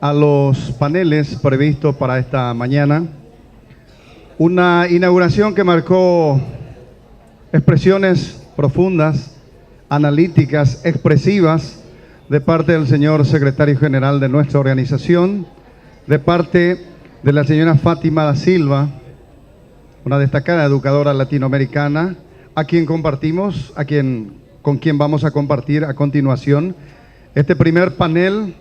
a los paneles previstos para esta mañana. Una inauguración que marcó expresiones profundas, analíticas, expresivas de parte del señor secretario general de nuestra organización, de parte de la señora Fátima da Silva, una destacada educadora latinoamericana, con quien vamos a compartir a continuación este primer panel.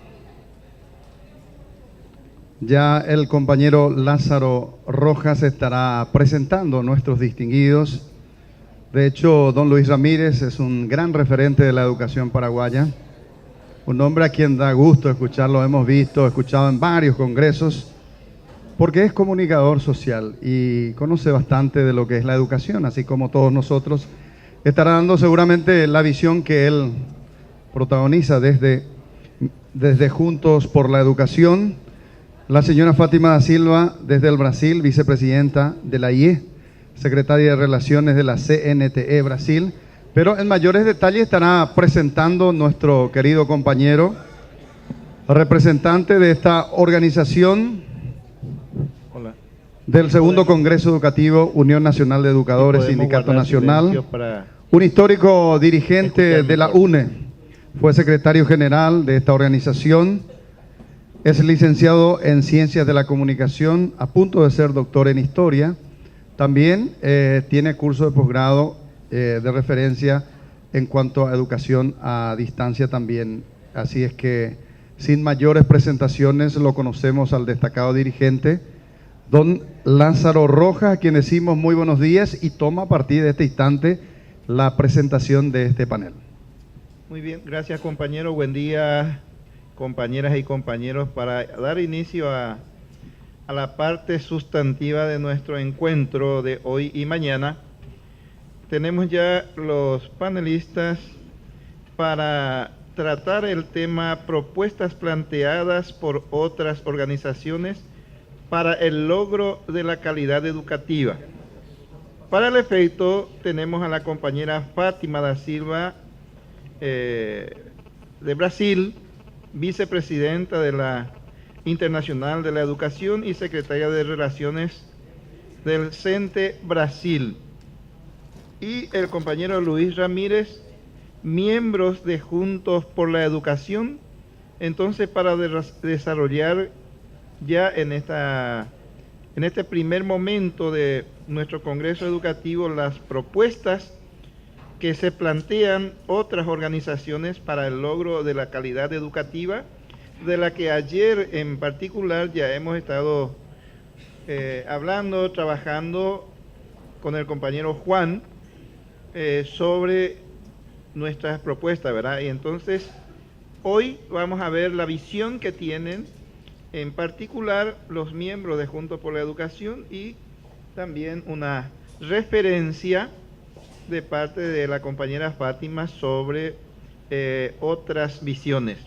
Ya el compañero Lázaro Rojas estará presentando a nuestros distinguidos. De hecho, don Luis Ramírez es un gran referente de la educación paraguaya, un hombre a quien da gusto escucharlo, hemos escuchado en varios congresos, porque es comunicador social y conoce bastante de lo que es la educación, así como todos nosotros. Estará dando seguramente la visión que él protagoniza desde Juntos por la Educación. La señora Fátima da Silva, desde el Brasil, vicepresidenta de la IE, secretaria de Relaciones de la CNTE Brasil. Pero en mayores detalles estará presentando nuestro querido compañero, representante de esta organización del segundo Congreso Educativo, Unión Nacional de Educadores, Sindicato Nacional, un histórico dirigente de la UNE, fue secretario general de esta organización, es licenciado en Ciencias de la Comunicación, a punto de ser doctor en Historia, también tiene curso de posgrado de referencia en cuanto a educación a distancia también, así es que sin mayores presentaciones lo conocemos al destacado dirigente, don Lázaro Rojas, a quien decimos muy buenos días y toma a partir de este instante la presentación de este panel. Muy bien, gracias compañero, buen día compañeras y compañeros. Para dar inicio a la parte sustantiva de nuestro encuentro de hoy y mañana, tenemos ya los panelistas para tratar el tema propuestas planteadas por otras organizaciones para el logro de la calidad educativa. Para el efecto, tenemos a la compañera Fátima da Silva de Brasil, vicepresidenta de la Internacional de la Educación y secretaria de Relaciones del CENTE Brasil. Y el compañero Luis Ramírez, miembros de Juntos por la Educación. Entonces, para desarrollar ya en este primer momento de nuestro Congreso Educativo las propuestas que se plantean otras organizaciones para el logro de la calidad educativa, de la que ayer en particular ya hemos estado hablando, trabajando con el compañero Juan sobre nuestras propuestas, ¿verdad? Y entonces hoy vamos a ver la visión que tienen en particular los miembros de Juntos por la Educación y también una referencia de parte de la compañera Fátima sobre otras visiones.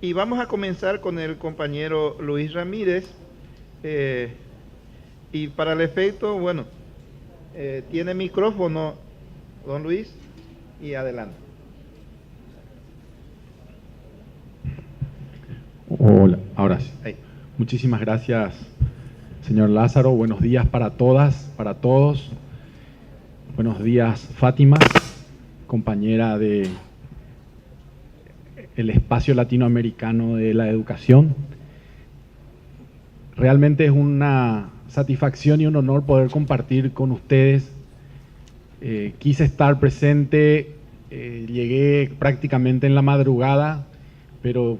Y vamos a comenzar con el compañero Luis Ramírez, y para el efecto, bueno, tiene micrófono don Luis, y adelante. Hola, ahora sí. Muchísimas gracias, señor Lázaro. Buenos días para todas, para todos. Buenos días, Fátima, compañera de el espacio latinoamericano de la educación. Realmente es una satisfacción y un honor poder compartir con ustedes. Quise estar presente, llegué prácticamente en la madrugada, pero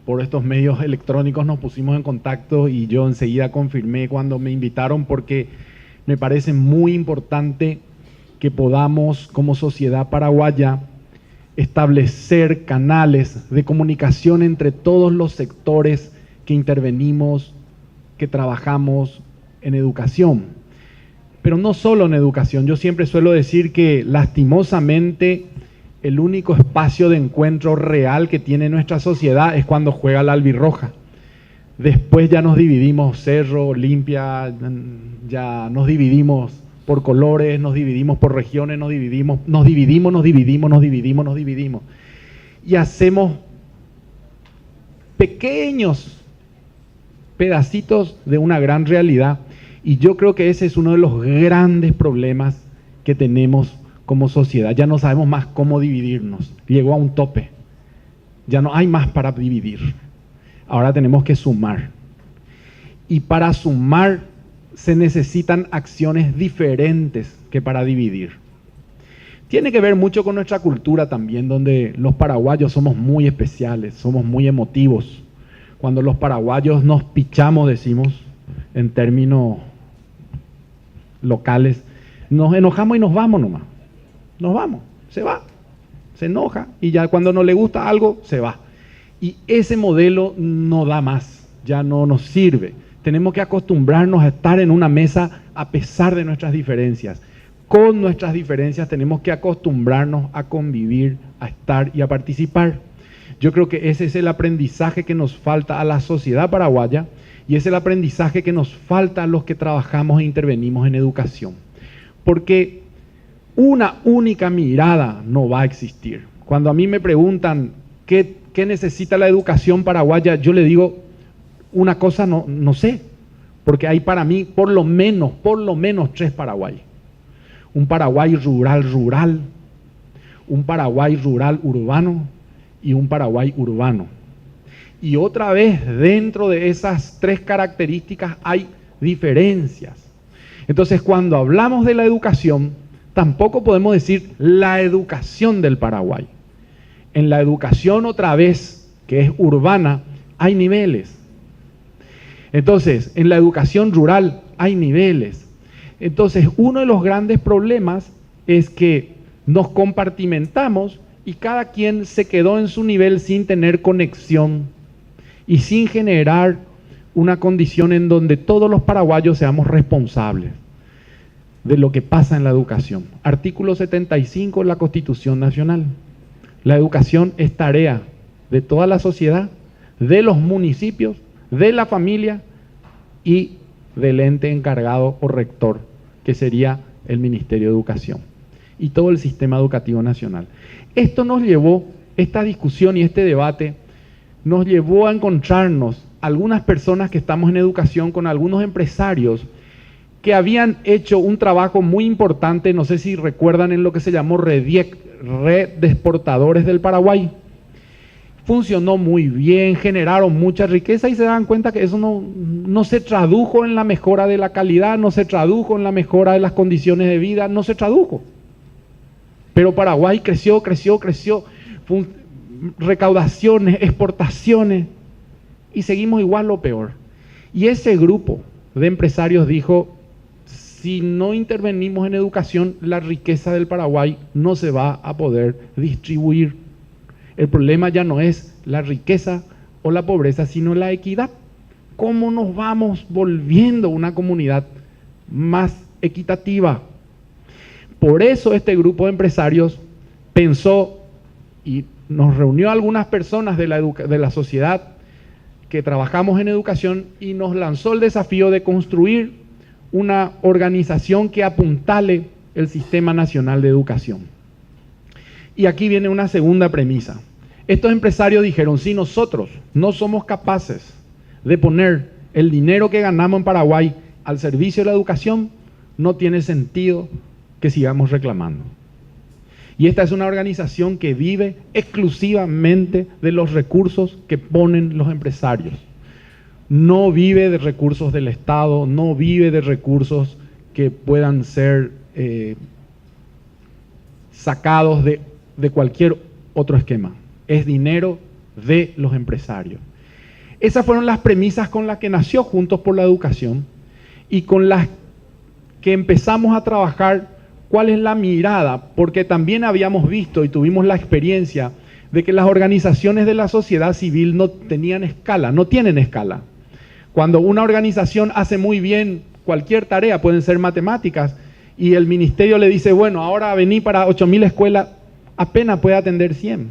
por estos medios electrónicos nos pusimos en contacto y yo enseguida confirmé cuando me invitaron, porque me parece muy importante que podamos, como sociedad paraguaya, establecer canales de comunicación entre todos los sectores que intervenimos, que trabajamos en educación. Pero no solo en educación, yo siempre suelo decir que lastimosamente el único espacio de encuentro real que tiene nuestra sociedad es cuando juega la albirroja. Después ya nos dividimos Cerro, Olimpia, ya nos dividimos por colores, nos dividimos por regiones, nos dividimos. Y hacemos pequeños pedacitos de una gran realidad. Y yo creo que ese es uno de los grandes problemas que tenemos como sociedad. Ya no sabemos más cómo dividirnos. Llegó a un tope. Ya no hay más para dividir. Ahora tenemos que sumar. Y para sumar se necesitan acciones diferentes que para dividir. Tiene que ver mucho con nuestra cultura también, donde los paraguayos somos muy especiales, somos muy emotivos. Cuando los paraguayos nos pichamos, decimos, en términos locales, nos enojamos y nos vamos nomás. Nos vamos, se va, se enoja y ya cuando no le gusta algo, se va. Y ese modelo no da más, ya no nos sirve. Tenemos que acostumbrarnos a estar en una mesa a pesar de nuestras diferencias. Con nuestras diferencias tenemos que acostumbrarnos a convivir, a estar y a participar. Yo creo que ese es el aprendizaje que nos falta a la sociedad paraguaya y es el aprendizaje que nos falta a los que trabajamos e intervenimos en educación. Porque una única mirada no va a existir. Cuando a mí me preguntan qué necesita la educación paraguaya, yo le digo una cosa no sé, porque hay para mí por lo menos 3 Paraguay. Un Paraguay rural, un Paraguay rural urbano y un Paraguay urbano. Y otra vez, dentro de esas 3 características hay diferencias. Entonces, cuando hablamos de la educación, tampoco podemos decir la educación del Paraguay. En la educación, otra vez, que es urbana, hay niveles. Entonces, en la educación rural hay niveles. Entonces, uno de los grandes problemas es que nos compartimentamos y cada quien se quedó en su nivel sin tener conexión y sin generar una condición en donde todos los paraguayos seamos responsables de lo que pasa en la educación. Artículo 75 de la Constitución Nacional. La educación es tarea de toda la sociedad, de los municipios, de la familia y del ente encargado o rector, que sería el Ministerio de Educación y todo el sistema educativo nacional. Esto nos llevó, esta discusión y este debate, nos llevó a encontrarnos algunas personas que estamos en educación con algunos empresarios que habían hecho un trabajo muy importante, no sé si recuerdan, en lo que se llamó REDIEC, Red de Exportadores del Paraguay. Funcionó muy bien, generaron mucha riqueza y se dan cuenta que eso no se tradujo en la mejora de la calidad, no se tradujo en la mejora de las condiciones de vida, no se tradujo. Pero Paraguay creció, recaudaciones, exportaciones, y seguimos igual o peor. Y ese grupo de empresarios dijo, si no intervenimos en educación, la riqueza del Paraguay no se va a poder distribuir. El problema ya no es la riqueza o la pobreza, sino la equidad. ¿Cómo nos vamos volviendo una comunidad más equitativa? Por eso este grupo de empresarios pensó y nos reunió a algunas personas de la sociedad que trabajamos en educación y nos lanzó el desafío de construir una organización que apuntale el Sistema Nacional de Educación. Y aquí viene una segunda premisa. Estos empresarios dijeron, si nosotros no somos capaces de poner el dinero que ganamos en Paraguay al servicio de la educación, no tiene sentido que sigamos reclamando. Y esta es una organización que vive exclusivamente de los recursos que ponen los empresarios. No vive de recursos del Estado, no vive de recursos que puedan ser sacados de cualquier otro esquema. Es dinero de los empresarios. Esas fueron las premisas con las que nació Juntos por la Educación y con las que empezamos a trabajar cuál es la mirada, porque también habíamos visto y tuvimos la experiencia de que las organizaciones de la sociedad civil no tenían escala, no tienen escala. Cuando una organización hace muy bien cualquier tarea, pueden ser matemáticas, y el ministerio le dice, bueno, ahora vení para 8.000 escuelas, apenas puede atender 100,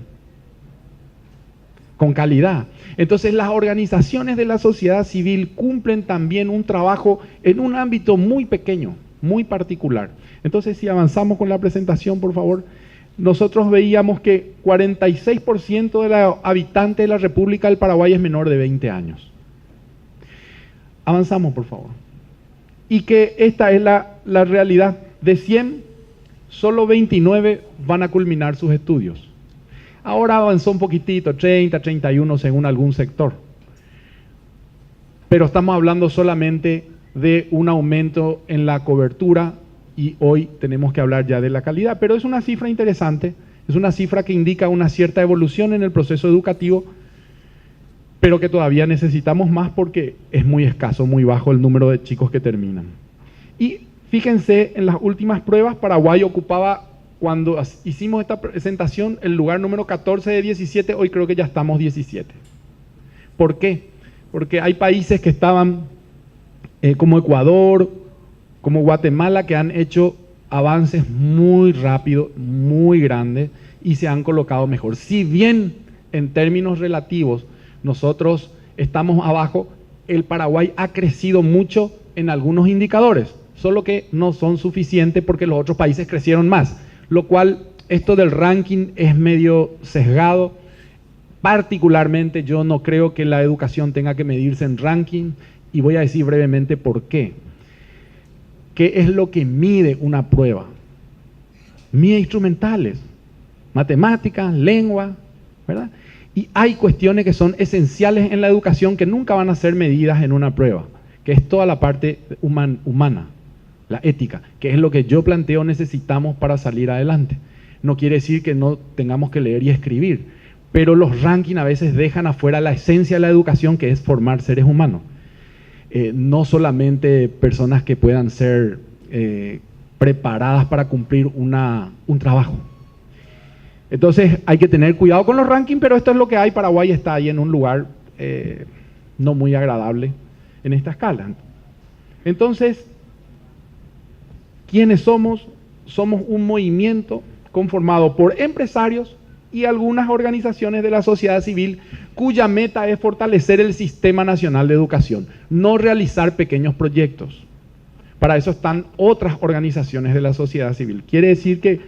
con calidad. Entonces las organizaciones de la sociedad civil cumplen también un trabajo en un ámbito muy pequeño, muy particular. Entonces si avanzamos con la presentación, por favor, nosotros veíamos que 46% de los habitantes de la República del Paraguay es menor de 20 años. Avanzamos, por favor. Y que esta es la realidad. De 100, solo 29 van a culminar sus estudios. Ahora avanzó un poquitito, 30, 31 según algún sector. Pero estamos hablando solamente de un aumento en la cobertura y hoy tenemos que hablar ya de la calidad. Pero es una cifra interesante, es una cifra que indica una cierta evolución en el proceso educativo, pero que todavía necesitamos más porque es muy escaso, muy bajo el número de chicos que terminan. Y fíjense, en las últimas pruebas, Paraguay ocupaba, cuando hicimos esta presentación, el lugar número 14 de 17, hoy creo que ya estamos 17. ¿Por qué? Porque hay países que estaban como Ecuador, como Guatemala, que han hecho avances muy rápidos, muy grandes, y se han colocado mejor. Si bien en términos relativos nosotros estamos abajo, el Paraguay ha crecido mucho en algunos indicadores, solo que no son suficientes porque los otros países crecieron más, lo cual esto del ranking es medio sesgado. Particularmente yo no creo que la educación tenga que medirse en ranking y voy a decir brevemente por qué. ¿Qué es lo que mide una prueba? Mide instrumentales, matemáticas, lengua, ¿verdad? Y hay cuestiones que son esenciales en la educación que nunca van a ser medidas en una prueba, que es toda la parte humana, la ética, que es lo que yo planteo necesitamos para salir adelante. No quiere decir que no tengamos que leer y escribir, pero los rankings a veces dejan afuera la esencia de la educación, que es formar seres humanos. No solamente personas que puedan ser preparadas para cumplir un trabajo. Entonces hay que tener cuidado con los rankings, pero esto es lo que hay. Paraguay está ahí en un lugar no muy agradable en esta escala. Entonces, ¿quiénes somos? Somos un movimiento conformado por empresarios y algunas organizaciones de la sociedad civil cuya meta es fortalecer el Sistema Nacional de Educación, no realizar pequeños proyectos. Para eso están otras organizaciones de la sociedad civil. Quiere decir que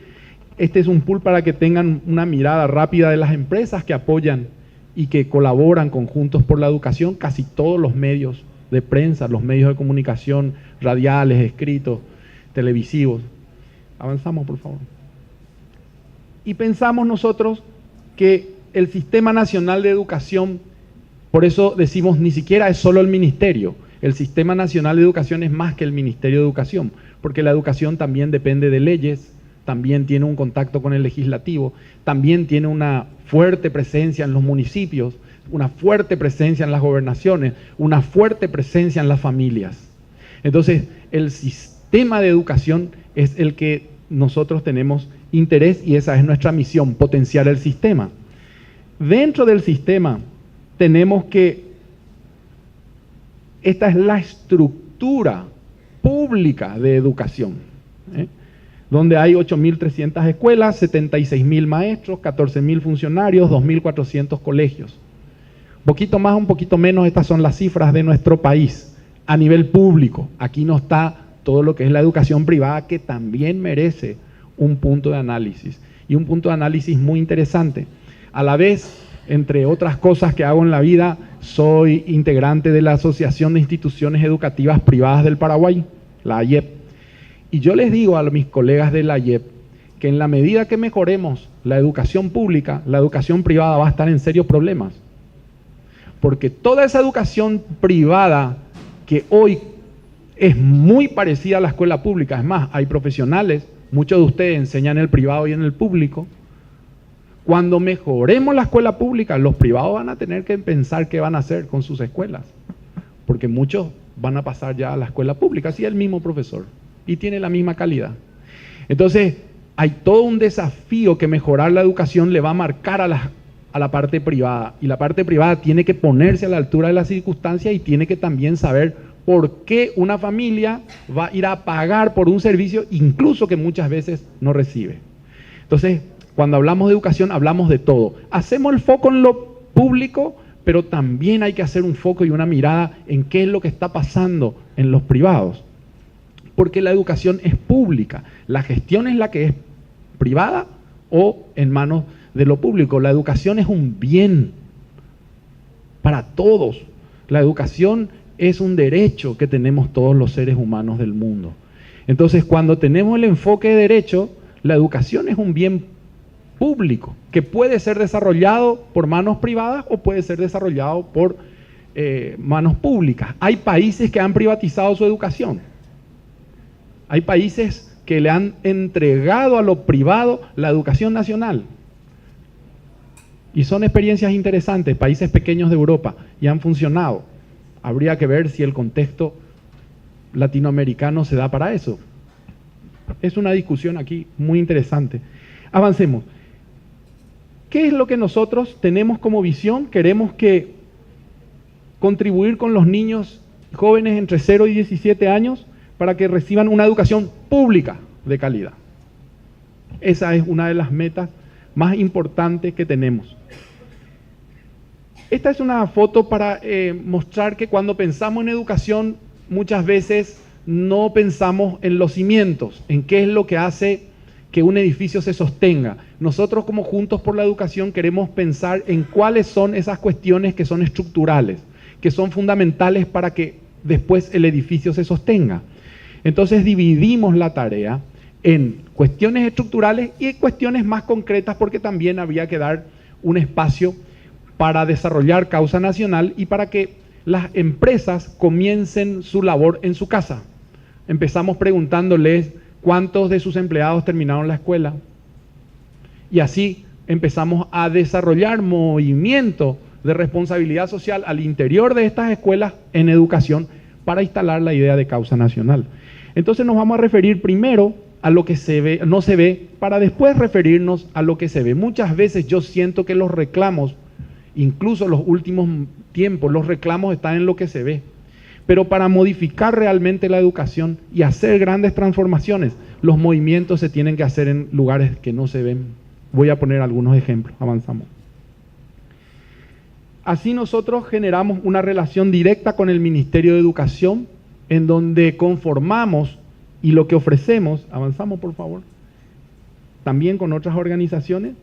este es un pool para que tengan una mirada rápida de las empresas que apoyan y que colaboran con Juntos por la Educación. Casi todos los medios de prensa, los medios de comunicación, radiales, escritos, televisivos. Avanzamos, por favor. Y pensamos nosotros que el Sistema Nacional de Educación, por eso decimos, ni siquiera es solo el ministerio. El Sistema Nacional de Educación es más que el Ministerio de Educación, porque la educación también depende de leyes, también tiene un contacto con el legislativo, también tiene una fuerte presencia en los municipios, una fuerte presencia en las gobernaciones, una fuerte presencia en las familias. Entonces, el sistema de educación es el que nosotros tenemos interés y esa es nuestra misión, potenciar el sistema. Dentro del sistema tenemos que, esta es la estructura pública de educación, donde hay 8.300 escuelas, 76.000 maestros, 14.000 funcionarios, 2.400 colegios. Un poquito más, un poquito menos, estas son las cifras de nuestro país a nivel público. Aquí no está todo lo que es la educación privada, que también merece un punto de análisis, y un punto de análisis muy interesante. A la vez, entre otras cosas que hago en la vida, soy integrante de la Asociación de Instituciones Educativas Privadas del Paraguay, la AIEP. Y yo les digo a mis colegas de la AIEP que en la medida que mejoremos la educación pública, la educación privada va a estar en serios problemas. Porque toda esa educación privada que hoy es muy parecida a la escuela pública, es más, hay profesionales, muchos de ustedes enseñan en el privado y en el público. Cuando mejoremos la escuela pública, los privados van a tener que pensar qué van a hacer con sus escuelas, porque muchos van a pasar ya a la escuela pública, sí, el mismo profesor, y tiene la misma calidad. Entonces, hay todo un desafío que mejorar la educación le va a marcar a la parte privada, y la parte privada tiene que ponerse a la altura de las circunstancias y tiene que también saber por qué una familia va a ir a pagar por un servicio, incluso que muchas veces no recibe. Entonces, cuando hablamos de educación, hablamos de todo. Hacemos el foco en lo público, pero también hay que hacer un foco y una mirada en qué es lo que está pasando en los privados. Porque la educación es pública, la gestión es la que es privada o en manos de lo público. La educación es un bien para todos. La educación es un derecho que tenemos todos los seres humanos del mundo. Entonces, cuando tenemos el enfoque de derecho, la educación es un bien público que puede ser desarrollado por manos privadas o puede ser desarrollado por manos públicas. Hay países que han privatizado su educación. Hay países que le han entregado a lo privado la educación nacional. Y son experiencias interesantes, países pequeños de Europa, y han funcionado. Habría que ver si el contexto latinoamericano se da para eso. Es una discusión aquí muy interesante. Avancemos. ¿Qué es lo que nosotros tenemos como visión? Queremos contribuir con los niños jóvenes entre 0 y 17 años para que reciban una educación pública de calidad. Esa es una de las metas más importantes que tenemos. Esta es una foto para mostrar que cuando pensamos en educación, muchas veces no pensamos en los cimientos, en qué es lo que hace que un edificio se sostenga. Nosotros como Juntos por la Educación queremos pensar en cuáles son esas cuestiones que son estructurales, que son fundamentales para que después el edificio se sostenga. Entonces dividimos la tarea en cuestiones estructurales y cuestiones más concretas, porque también habría que dar un espacio para desarrollar causa nacional y para que las empresas comiencen su labor en su casa. Empezamos preguntándoles cuántos de sus empleados terminaron la escuela. Y así empezamos a desarrollar movimiento de responsabilidad social al interior de estas escuelas en educación para instalar la idea de causa nacional. Entonces nos vamos a referir primero a lo que se ve, no se ve, para después referirnos a lo que se ve. Muchas veces yo siento que los reclamos, incluso en los últimos tiempos, los reclamos están en lo que se ve. Pero para modificar realmente la educación y hacer grandes transformaciones, los movimientos se tienen que hacer en lugares que no se ven. Voy a poner algunos ejemplos, avanzamos. Así nosotros generamos una relación directa con el Ministerio de Educación, en donde conformamos y lo que ofrecemos, avanzamos por favor, también con otras organizaciones,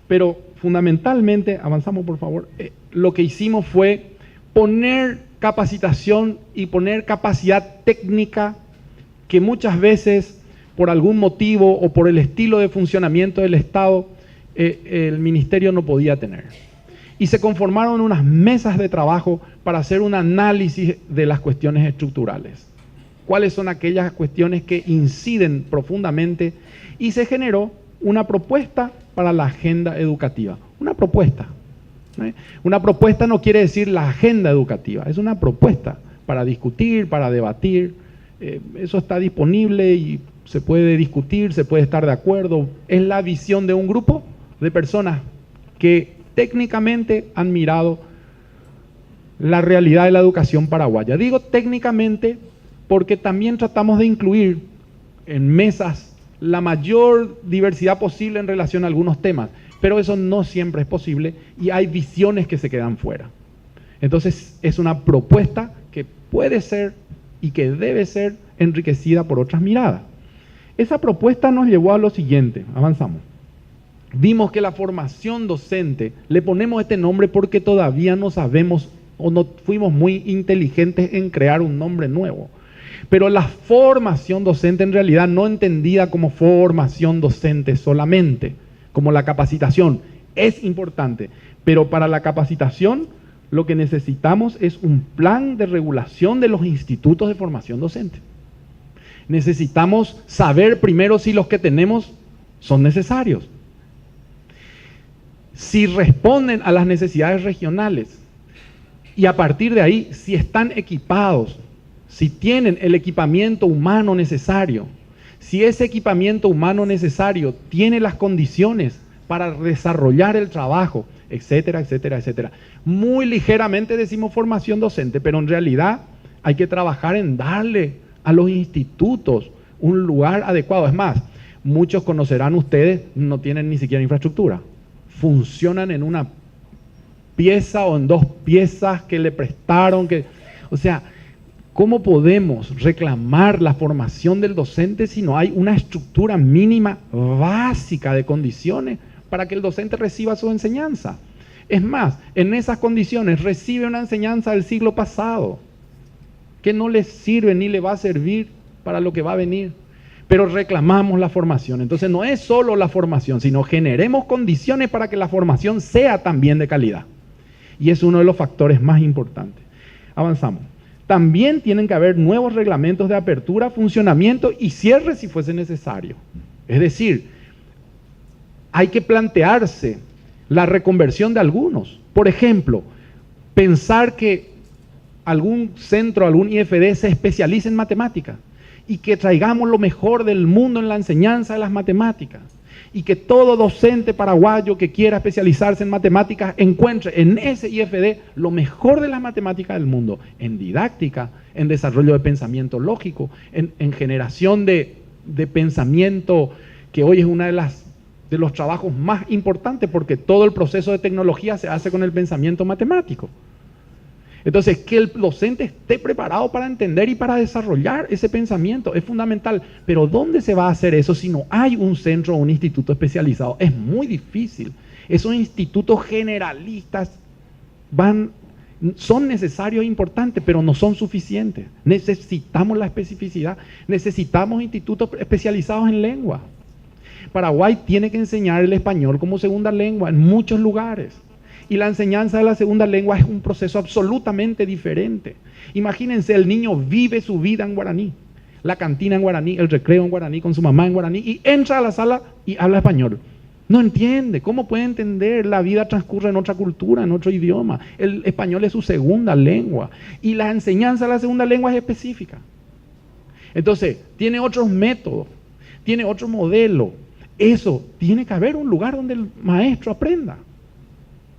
pero fundamentalmente, avanzamos por favor, lo que hicimos fue poner capacitación y poner capacidad técnica que muchas veces por algún motivo o por el estilo de funcionamiento del Estado el Ministerio no podía tener. Y se conformaron unas mesas de trabajo para hacer un análisis de las cuestiones estructurales. ¿Cuáles son aquellas cuestiones que inciden profundamente? Y se generó una propuesta para la agenda educativa. Una propuesta. Una propuesta no quiere decir la agenda educativa, es una propuesta para discutir, para debatir. Eso está disponible y se puede discutir, se puede estar de acuerdo. Es la visión de un grupo de personas que técnicamente han mirado la realidad de la educación paraguaya. Digo técnicamente porque también tratamos de incluir en mesas la mayor diversidad posible en relación a algunos temas, pero eso no siempre es posible y hay visiones que se quedan fuera. Entonces es una propuesta que puede ser y que debe ser enriquecida por otras miradas. Esa propuesta nos llevó a lo siguiente, avanzamos. Vimos que la formación docente, le ponemos este nombre porque todavía no sabemos o no fuimos muy inteligentes en crear un nombre nuevo. Pero la formación docente en realidad no entendida como formación docente solamente, como la capacitación, es importante. Pero para la capacitación lo que necesitamos es un plan de regulación de los institutos de formación docente. Necesitamos saber primero si los que tenemos son necesarios, si responden a las necesidades regionales y a partir de ahí si están equipados, si tienen el equipamiento humano necesario, si ese equipamiento humano necesario tiene las condiciones para desarrollar el trabajo, etcétera, etcétera, etcétera. Muy ligeramente decimos formación docente, pero en realidad hay que trabajar en darle a los institutos un lugar adecuado. Es más, muchos conocerán ustedes, no tienen ni siquiera infraestructura. Funcionan en una pieza o en dos piezas que le prestaron. O sea, ¿cómo podemos reclamar la formación del docente si no hay una estructura mínima básica de condiciones para que el docente reciba su enseñanza? Es más, en esas condiciones recibe una enseñanza del siglo pasado. que no les sirve ni le va a servir para lo que va a venir. Pero reclamamos la formación. Entonces no es solo la formación, sino generemos condiciones para que la formación sea también de calidad. Y es uno de los factores más importantes. Avanzamos. También tienen que haber nuevos reglamentos de apertura, funcionamiento y cierre si fuese necesario. Es decir, hay que plantearse la reconversión de algunos. Por ejemplo, pensar que algún centro, algún IFD se especialice en matemáticas y que traigamos lo mejor del mundo en la enseñanza de las matemáticas y que todo docente paraguayo que quiera especializarse en matemáticas encuentre en ese IFD lo mejor de las matemáticas del mundo, en didáctica, en desarrollo de pensamiento lógico, en generación de pensamiento, que hoy es una de los trabajos más importantes porque todo el proceso de tecnología se hace con el pensamiento matemático. Entonces, que el docente esté preparado para entender y para desarrollar ese pensamiento es fundamental. Pero ¿dónde se va a hacer eso si no hay un centro o un instituto especializado? Es muy difícil. Esos institutos generalistas son necesarios e importantes, pero no son suficientes. Necesitamos la especificidad, necesitamos institutos especializados en lengua. Paraguay tiene que enseñar el español como segunda lengua en muchos lugares. Y la enseñanza de la segunda lengua es un proceso absolutamente diferente. Imagínense, el niño vive su vida en guaraní, la cantina en guaraní, el recreo en guaraní, con su mamá en guaraní, y entra a la sala y habla español. No entiende. ¿Cómo puede entender? La vida transcurre en otra cultura, en otro idioma. El español es su segunda lengua. Y la enseñanza de la segunda lengua es específica. Entonces, tiene otros métodos, tiene otro modelo. Eso, tiene que haber un lugar donde el maestro aprenda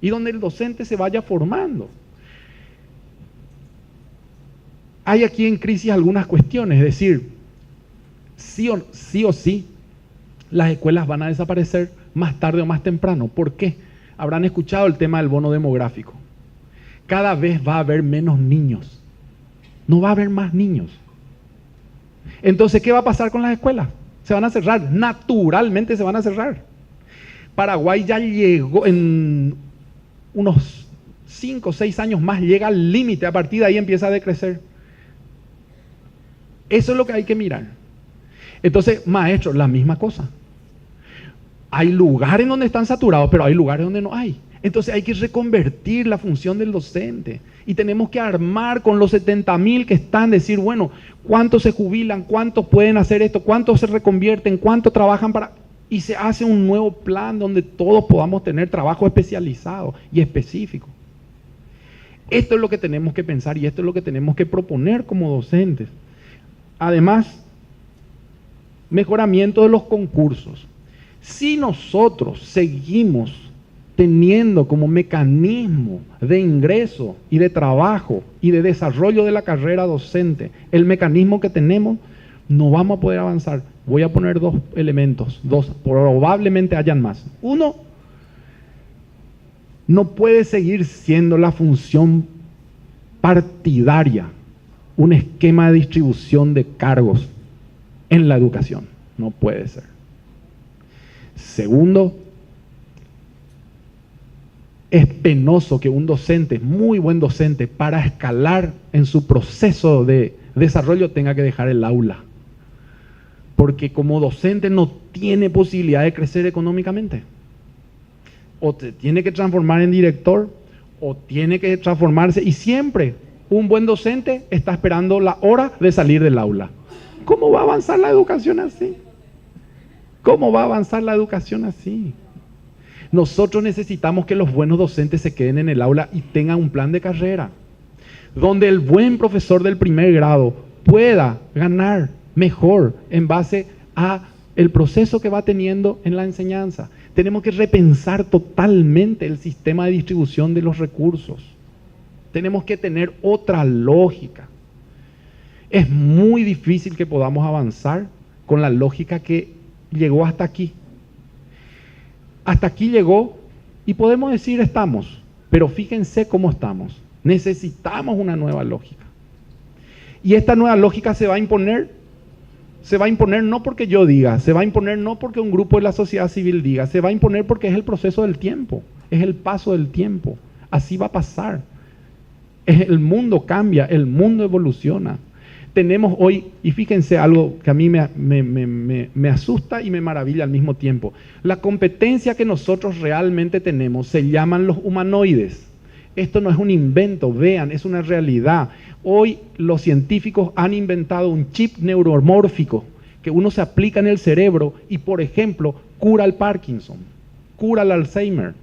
y donde el docente se vaya formando. Hay aquí en crisis algunas cuestiones, es decir, sí o sí, las escuelas van a desaparecer más tarde o más temprano. ¿Por qué? Habrán escuchado el tema del bono demográfico. Cada vez va a haber menos niños, no va a haber más niños. Entonces, ¿qué va a pasar con las escuelas? Se van a cerrar, naturalmente se van a cerrar. Paraguay ya llegó en unos 5 o 6 años más, llega al límite, a partir de ahí empieza a decrecer. Eso es lo que hay que mirar. Entonces, maestros, la misma cosa. Hay lugares donde están saturados, pero hay lugares donde no hay. Entonces hay que reconvertir la función del docente. Y tenemos que armar con los 70.000 que están, decir, bueno, ¿cuántos se jubilan? ¿Cuántos pueden hacer esto? ¿Cuántos se reconvierten? ¿Cuántos trabajan para...? Y se hace un nuevo plan donde todos podamos tener trabajo especializado y específico. Esto es lo que tenemos que pensar y esto es lo que tenemos que proponer como docentes. Además, mejoramiento de los concursos. Si nosotros seguimos teniendo como mecanismo de ingreso y de trabajo y de desarrollo de la carrera docente el mecanismo que tenemos, no vamos a poder avanzar. Voy a poner 2 elementos, probablemente hayan más. Uno, no puede seguir siendo la función partidaria un esquema de distribución de cargos en la educación. No puede ser. Segundo, es penoso que un docente, muy buen docente, para escalar en su proceso de desarrollo tenga que dejar el aula. Porque como docente no tiene posibilidad de crecer económicamente. O te tiene que transformar en director, o tiene que transformarse, y siempre un buen docente está esperando la hora de salir del aula. ¿Cómo va a avanzar la educación así? ¿Cómo va a avanzar la educación así? Nosotros necesitamos que los buenos docentes se queden en el aula y tengan un plan de carrera, donde el buen profesor del primer grado pueda ganar mejor en base a el proceso que va teniendo en la enseñanza. Tenemos que repensar totalmente el sistema de distribución de los recursos. Tenemos que tener otra lógica. Es muy difícil que podamos avanzar con la lógica que llegó hasta aquí. Hasta aquí llegó y podemos decir estamos, pero fíjense cómo estamos. Necesitamos una nueva lógica. Y esta nueva lógica se va a imponer no porque yo diga, se va a imponer no porque un grupo de la sociedad civil diga, se va a imponer porque es el proceso del tiempo, es el paso del tiempo. Así va a pasar. El mundo cambia, el mundo evoluciona. Tenemos hoy, y fíjense algo que a mí me asusta y me maravilla al mismo tiempo. La competencia que nosotros realmente tenemos se llaman los humanoides. Esto no es un invento, vean, es una realidad. Hoy los científicos han inventado un chip neuromórfico que uno se aplica en el cerebro y, por ejemplo, cura el Parkinson, cura el Alzheimer.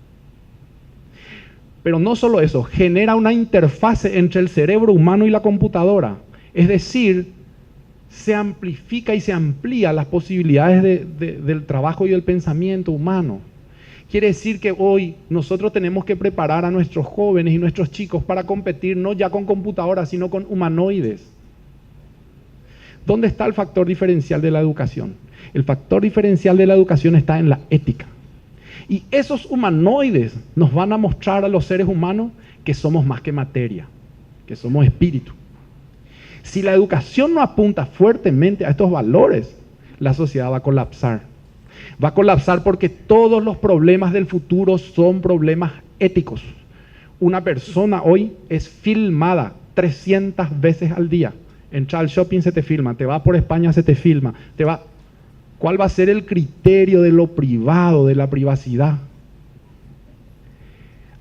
Pero no solo eso, genera una interfase entre el cerebro humano y la computadora. Es decir, se amplifica y se amplía las posibilidades del trabajo y del pensamiento humano. Quiere decir que hoy nosotros tenemos que preparar a nuestros jóvenes y nuestros chicos para competir no ya con computadoras, sino con humanoides. ¿Dónde está el factor diferencial de la educación? El factor diferencial de la educación está en la ética. Y esos humanoides nos van a mostrar a los seres humanos que somos más que materia, que somos espíritu. Si la educación no apunta fuertemente a estos valores, la sociedad va a colapsar. Va a colapsar porque todos los problemas del futuro son problemas éticos. Una persona hoy es filmada 300 veces al día. Entra al shopping, se te filma. Te vas por España, se te filma. ¿Cuál va a ser el criterio de lo privado, de la privacidad?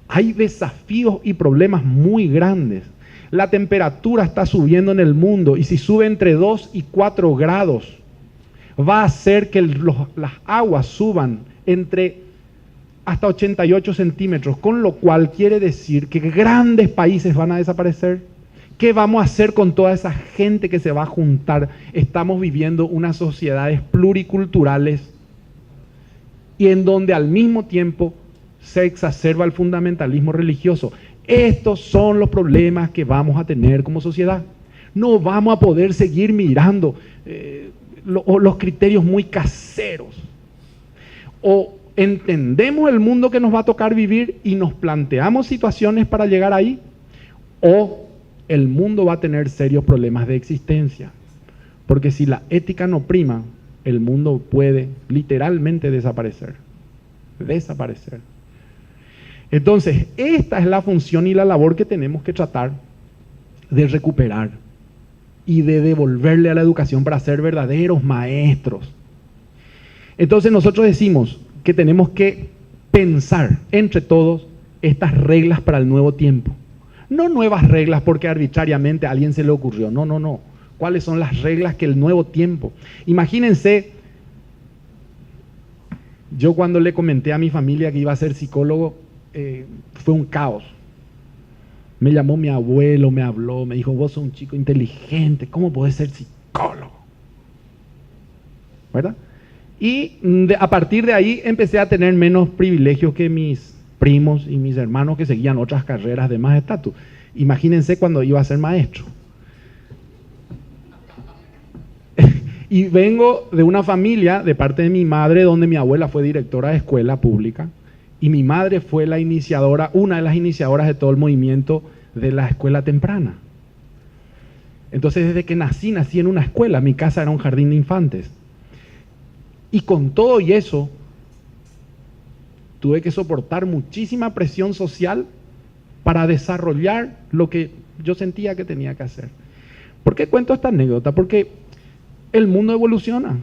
Hay desafíos y problemas muy grandes. La temperatura está subiendo en el mundo y si sube entre 2 y 4 grados, va a hacer que las aguas suban hasta 88 centímetros, con lo cual quiere decir que grandes países van a desaparecer. ¿Qué vamos a hacer con toda esa gente que se va a juntar? Estamos viviendo unas sociedades pluriculturales y en donde al mismo tiempo se exacerba el fundamentalismo religioso. Estos son los problemas que vamos a tener como sociedad. No vamos a poder seguir mirando los criterios muy caseros. O entendemos el mundo que nos va a tocar vivir y nos planteamos situaciones para llegar ahí, o el mundo va a tener serios problemas de existencia. Porque si la ética no prima, el mundo puede literalmente desaparecer. Desaparecer. Entonces, esta es la función y la labor que tenemos que tratar de recuperar y de devolverle a la educación para ser verdaderos maestros. Entonces nosotros decimos que tenemos que pensar entre todos estas reglas para el nuevo tiempo. No nuevas reglas porque arbitrariamente a alguien se le ocurrió, no. ¿Cuáles son las reglas que el nuevo tiempo? Imagínense, yo cuando le comenté a mi familia que iba a ser psicólogo, fue un caos. Me llamó mi abuelo, me habló, me dijo, vos sos un chico inteligente, ¿cómo podés ser psicólogo? ¿Verdad? Y a partir de ahí empecé a tener menos privilegios que mis primos y mis hermanos que seguían otras carreras de más estatus. Imagínense cuando iba a ser maestro. Y vengo de una familia, de parte de mi madre, donde mi abuela fue directora de escuela pública y mi madre fue la iniciadora, una de las iniciadoras de todo el movimiento de la escuela temprana. Entonces, desde que nací en una escuela. Mi casa era un jardín de infantes. Y con todo y eso, tuve que soportar muchísima presión social para desarrollar lo que yo sentía que tenía que hacer. ¿Por qué cuento esta anécdota? Porque el mundo evoluciona.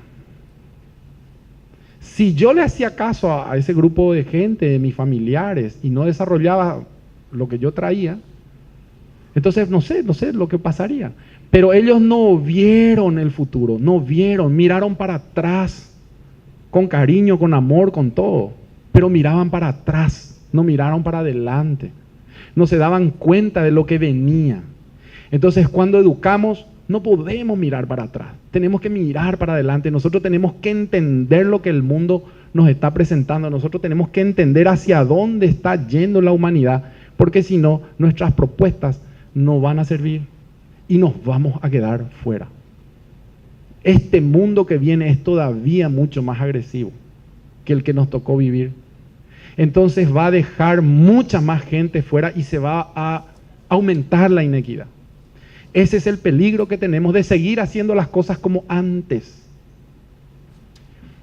Si yo le hacía caso a ese grupo de gente, de mis familiares, y no desarrollaba lo que yo traía, entonces no sé lo que pasaría. Pero ellos no vieron el futuro, miraron para atrás, con cariño, con amor, con todo, pero miraban para atrás, no miraron para adelante, no se daban cuenta de lo que venía. Entonces, cuando educamos, no podemos mirar para atrás, tenemos que mirar para adelante. Nosotros tenemos que entender lo que el mundo nos está presentando, nosotros tenemos que entender hacia dónde está yendo la humanidad, porque si no, nuestras propuestas no van a servir y nos vamos a quedar fuera. Este mundo que viene es todavía mucho más agresivo que el que nos tocó vivir. Entonces va a dejar mucha más gente fuera y se va a aumentar la inequidad. Ese es el peligro que tenemos de seguir haciendo las cosas como antes.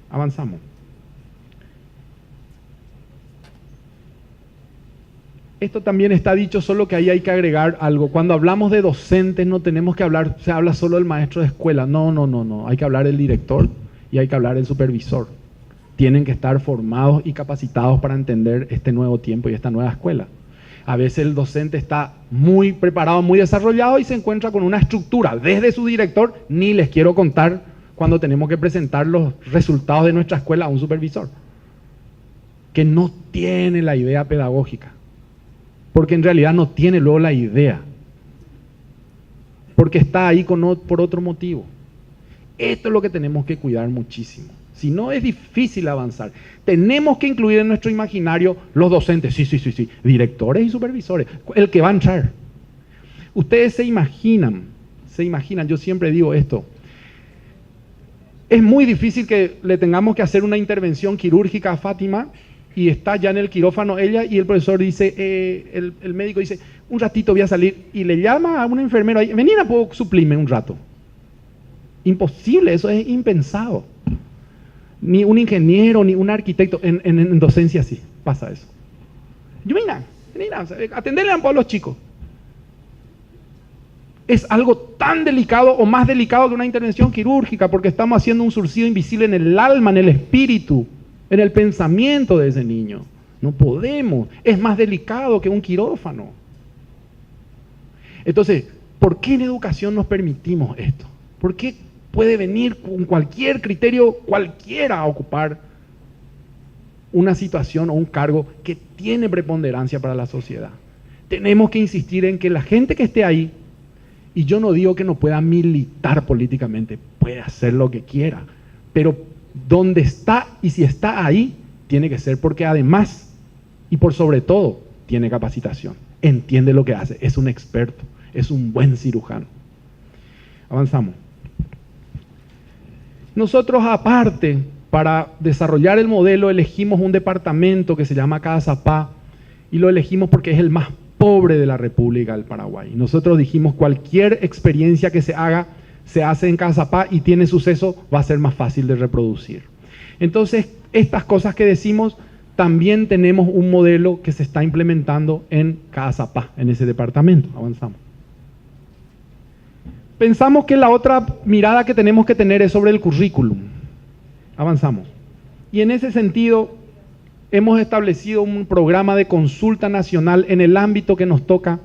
Avanzamos. Esto también está dicho, solo que ahí hay que agregar algo. Cuando hablamos de docentes no tenemos que hablar, se habla solo del maestro de escuela. No. Hay que hablar del director y hay que hablar del supervisor. Tienen que estar formados y capacitados para entender este nuevo tiempo y esta nueva escuela. A veces el docente está muy preparado, muy desarrollado y se encuentra con una estructura desde su director. Ni les quiero contar cuando tenemos que presentar los resultados de nuestra escuela a un supervisor, que no tiene la idea pedagógica. Porque en realidad no tiene luego la idea. Porque está ahí por otro motivo. Esto es lo que tenemos que cuidar muchísimo. Si no, es difícil avanzar. Tenemos que incluir en nuestro imaginario los docentes, sí, directores y supervisores, el que va a entrar. Ustedes se imaginan, yo siempre digo esto, es muy difícil que le tengamos que hacer una intervención quirúrgica a Fátima y está ya en el quirófano ella y el profesor dice, el médico dice, un ratito voy a salir, y le llama a un enfermero ahí, vení, ¿puedo suplirme un rato? Imposible, eso es impensado. Ni un ingeniero, ni un arquitecto, en docencia sí, pasa eso. Vení, atenderle a los chicos. Es algo tan delicado o más delicado que una intervención quirúrgica, porque estamos haciendo un surcido invisible en el alma, en el espíritu, en el pensamiento de ese niño. No podemos, es más delicado que un quirófano. Entonces, ¿por qué en educación nos permitimos esto? ¿Por qué puede venir con cualquier criterio, cualquiera, a ocupar una situación o un cargo que tiene preponderancia para la sociedad? Tenemos que insistir en que la gente que esté ahí, y yo no digo que no pueda militar políticamente, puede hacer lo que quiera, pero donde está y si está ahí, tiene que ser porque además, y por sobre todo, tiene capacitación, entiende lo que hace, es un experto, es un buen cirujano. Avanzamos. Nosotros aparte, para desarrollar el modelo, elegimos un departamento que se llama Cazapá, y lo elegimos porque es el más pobre de la República del Paraguay. Nosotros dijimos, cualquier experiencia que se haga, se hace en Cazapá y tiene suceso, va a ser más fácil de reproducir. Entonces, estas cosas que decimos, también tenemos un modelo que se está implementando en Cazapá, en ese departamento. Avanzamos. Pensamos que la otra mirada que tenemos que tener es sobre el currículum. Avanzamos. Y en ese sentido, hemos establecido un programa de consulta nacional en el ámbito que nos toca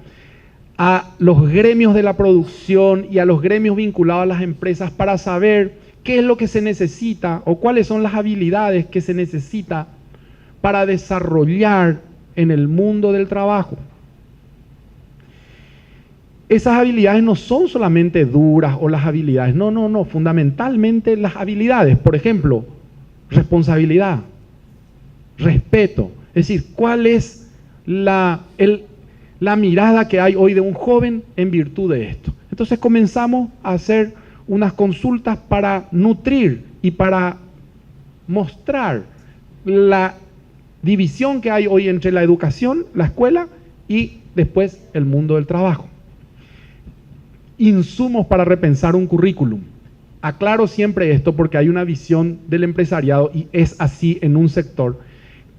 a los gremios de la producción y a los gremios vinculados a las empresas para saber qué es lo que se necesita o cuáles son las habilidades que se necesita para desarrollar en el mundo del trabajo. Esas habilidades no son solamente duras o las habilidades, no, fundamentalmente las habilidades, por ejemplo, responsabilidad, respeto, es decir, cuál es la mirada que hay hoy de un joven en virtud de esto. Entonces comenzamos a hacer unas consultas para nutrir y para mostrar la división que hay hoy entre la educación, la escuela y después el mundo del trabajo. Insumos para repensar un currículum. Aclaro siempre esto porque hay una visión del empresariado y es así en un sector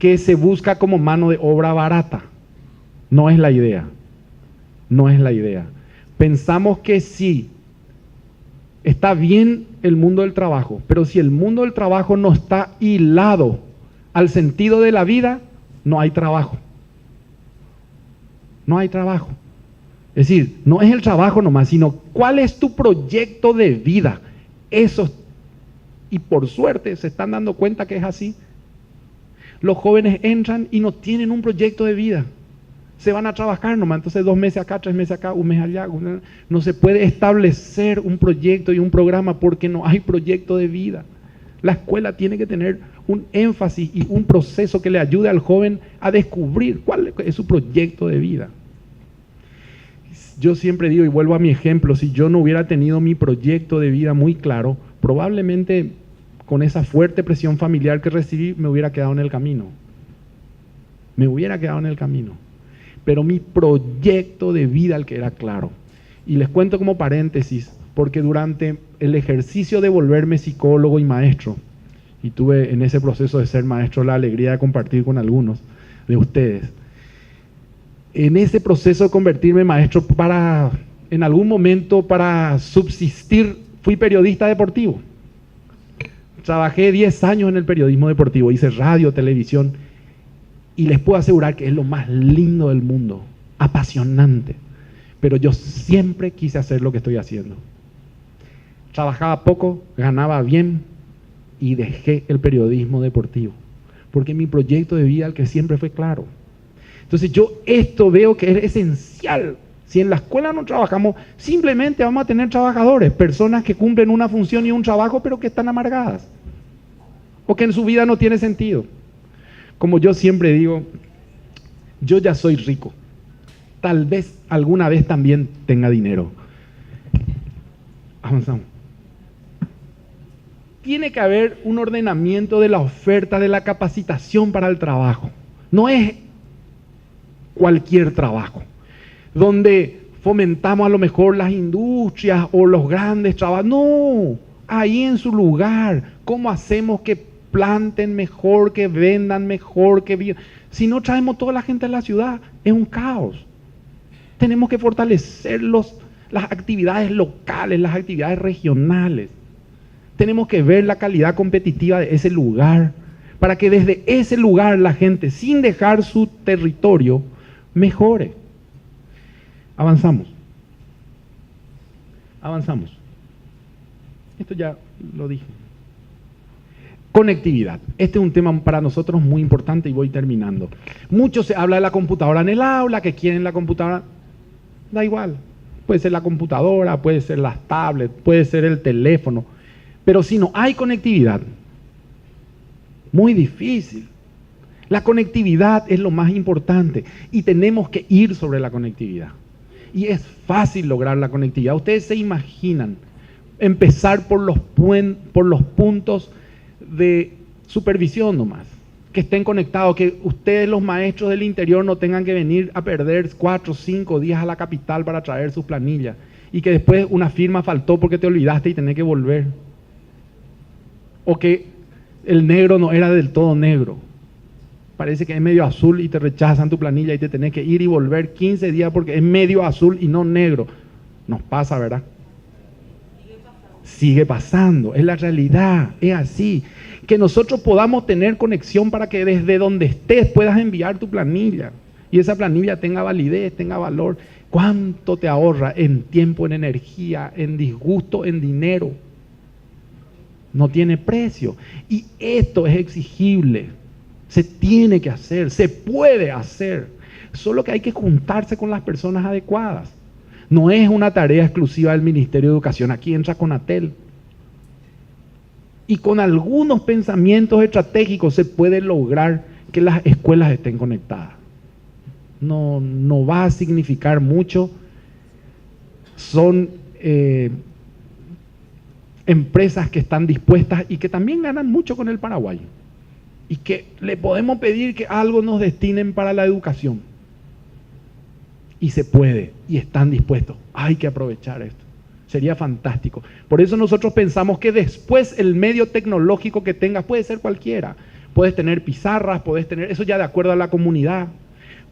que se busca como mano de obra barata. No es la idea. No es la idea. Pensamos que sí, está bien el mundo del trabajo, pero si el mundo del trabajo no está hilado al sentido de la vida, no hay trabajo. No hay trabajo. Es decir, no es el trabajo nomás, sino cuál es tu proyecto de vida. Eso, y por suerte se están dando cuenta que es así. Los jóvenes entran y no tienen un proyecto de vida. Se van a trabajar nomás, entonces 2 meses acá, 3 meses acá, un mes allá. No se puede establecer un proyecto y un programa porque no hay proyecto de vida. La escuela tiene que tener un énfasis y un proceso que le ayude al joven a descubrir cuál es su proyecto de vida. Yo siempre digo, y vuelvo a mi ejemplo, si yo no hubiera tenido mi proyecto de vida muy claro, probablemente con esa fuerte presión familiar que recibí, me hubiera quedado en el camino. Me hubiera quedado en el camino. Pero mi proyecto de vida, el que era claro. Y les cuento como paréntesis, porque durante el ejercicio de volverme psicólogo y maestro, y tuve en ese proceso de ser maestro la alegría de compartir con algunos de ustedes, en ese proceso de convertirme en maestro en algún momento para subsistir, fui periodista deportivo. Trabajé 10 años en el periodismo deportivo, hice radio, televisión, y les puedo asegurar que es lo más lindo del mundo, apasionante. Pero yo siempre quise hacer lo que estoy haciendo. Trabajaba poco, ganaba bien y dejé el periodismo deportivo, porque mi proyecto de vida, el que siempre fue claro. Entonces yo esto veo que es esencial. Si en la escuela no trabajamos, simplemente vamos a tener trabajadores, personas que cumplen una función y un trabajo, pero que están amargadas, o que en su vida no tiene sentido. Como yo siempre digo, yo ya soy rico, tal vez alguna vez también tenga dinero. Avanzamos. Tiene que haber un ordenamiento de la oferta de la capacitación para el trabajo. No es cualquier trabajo, donde fomentamos a lo mejor las industrias o los grandes trabajos. No, ahí en su lugar, ¿cómo hacemos que planten mejor, que vendan mejor, que vivan? Si no traemos toda la gente a la ciudad, es un caos. Tenemos que fortalecer las actividades locales, las actividades regionales. Tenemos que ver la calidad competitiva de ese lugar, para que desde ese lugar la gente, sin dejar su territorio, mejore. Avanzamos. Avanzamos. Esto ya lo dije. Conectividad. Este es un tema para nosotros muy importante y voy terminando. Mucho se habla de la computadora en el aula, que quieren la computadora. Da igual. Puede ser la computadora, puede ser las tablets, puede ser el teléfono. Pero si no hay conectividad, muy difícil. La conectividad es lo más importante y tenemos que ir sobre la conectividad. Y es fácil lograr la conectividad. Ustedes se imaginan empezar por los puntos de supervisión nomás, que estén conectados, que ustedes los maestros del interior no tengan que venir a perder 4 o 5 días a la capital para traer sus planillas y que después una firma faltó porque te olvidaste y tenés que volver. O que el negro no era del todo negro, parece que es medio azul y te rechazan tu planilla y te tenés que ir y volver 15 días porque es medio azul y no negro. Nos pasa, ¿verdad? Sigue pasando, es la realidad, es así. Que nosotros podamos tener conexión para que desde donde estés puedas enviar tu planilla y esa planilla tenga validez, tenga valor. ¿Cuánto te ahorra en tiempo, en energía, en disgusto, en dinero? No tiene precio. Y esto es exigible. Se tiene que hacer, se puede hacer. Solo que hay que juntarse con las personas adecuadas. No es una tarea exclusiva del Ministerio de Educación. Aquí entra Conatel. Y con algunos pensamientos estratégicos se puede lograr que las escuelas estén conectadas. No va a significar mucho. Son empresas que están dispuestas y que también ganan mucho con el Paraguay. Y que le podemos pedir que algo nos destinen para la educación. Y se puede, y están dispuestos. Hay que aprovechar esto. Sería fantástico. Por eso nosotros pensamos que después el medio tecnológico que tengas puede ser cualquiera. Puedes tener pizarras, puedes tener, eso ya de acuerdo a la comunidad.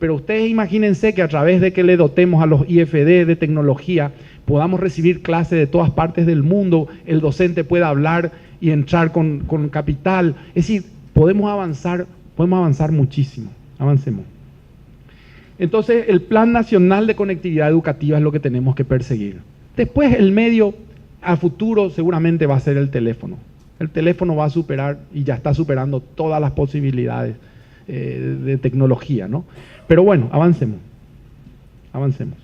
Pero ustedes imagínense que a través de que le dotemos a los IFD de tecnología, podamos recibir clases de todas partes del mundo, el docente pueda hablar y entrar con capital. Es decir, podemos avanzar muchísimo. Avancemos. Entonces, el Plan Nacional de Conectividad Educativa es lo que tenemos que perseguir. Después, el medio a futuro seguramente va a ser el teléfono. El teléfono va a superar y ya está superando todas las posibilidades de tecnología, ¿no? Pero bueno, avancemos. Avancemos.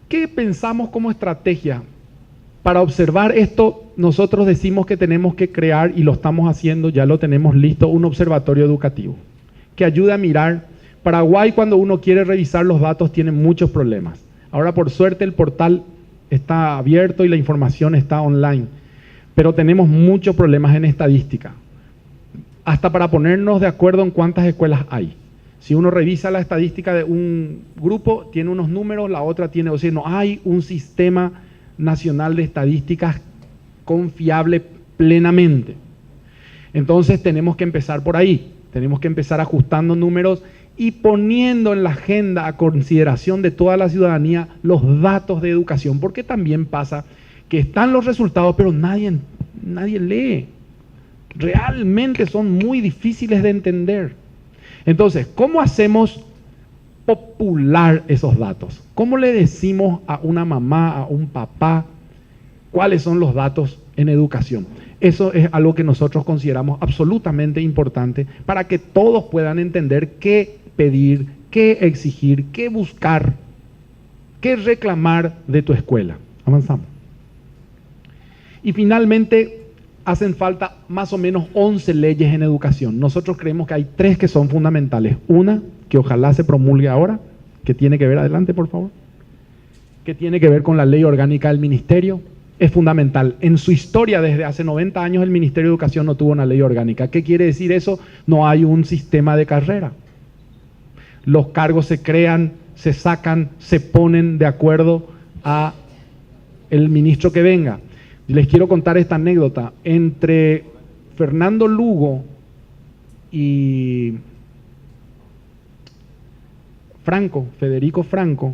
¿Qué pensamos como estrategia? Para observar esto, nosotros decimos que tenemos que crear, y lo estamos haciendo, ya lo tenemos listo, un observatorio educativo que ayude a mirar. Paraguay, cuando uno quiere revisar los datos, tiene muchos problemas. Ahora, por suerte, el portal está abierto y la información está online, pero tenemos muchos problemas en estadística. Hasta para ponernos de acuerdo en cuántas escuelas hay. Si uno revisa la estadística de un grupo, tiene unos números, la otra tiene, o sea, no hay un sistema nacional de estadísticas confiable plenamente. Entonces tenemos que empezar por ahí. Tenemos que empezar ajustando números y poniendo en la agenda a consideración de toda la ciudadanía los datos de educación, porque también pasa que están los resultados, pero nadie lee. Realmente son muy difíciles de entender. Entonces, ¿cómo hacemos popular esos datos? ¿Cómo le decimos a una mamá, a un papá, cuáles son los datos en educación? Eso es algo que nosotros consideramos absolutamente importante para que todos puedan entender qué pedir, qué exigir, qué buscar, qué reclamar de tu escuela. Avanzamos. Y finalmente, hacen falta más o menos 11 leyes en educación. Nosotros creemos que hay 3 que son fundamentales. Una, que ojalá se promulgue ahora, que tiene que ver, adelante por favor, que tiene que ver con la ley orgánica del ministerio. Es fundamental. En su historia, desde hace 90 años, el Ministerio de Educación no tuvo una ley orgánica. ¿Qué quiere decir eso? No hay un sistema de carrera. Los cargos se crean, se sacan, se ponen de acuerdo a el ministro que venga. Les quiero contar esta anécdota. Entre Fernando Lugo y Federico Franco,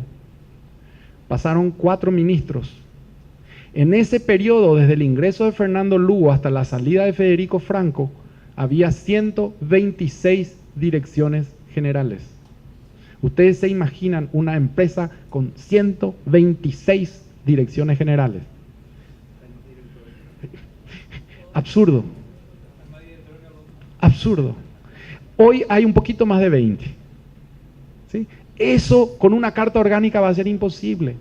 pasaron 4 ministros. En ese periodo, desde el ingreso de Fernando Lugo hasta la salida de Federico Franco, había 126 direcciones generales. Ustedes se imaginan una empresa con 126 direcciones generales. Absurdo. Absurdo. Hoy hay un poquito más de 20. ¿Sí? Eso con una carta orgánica va a ser imposible.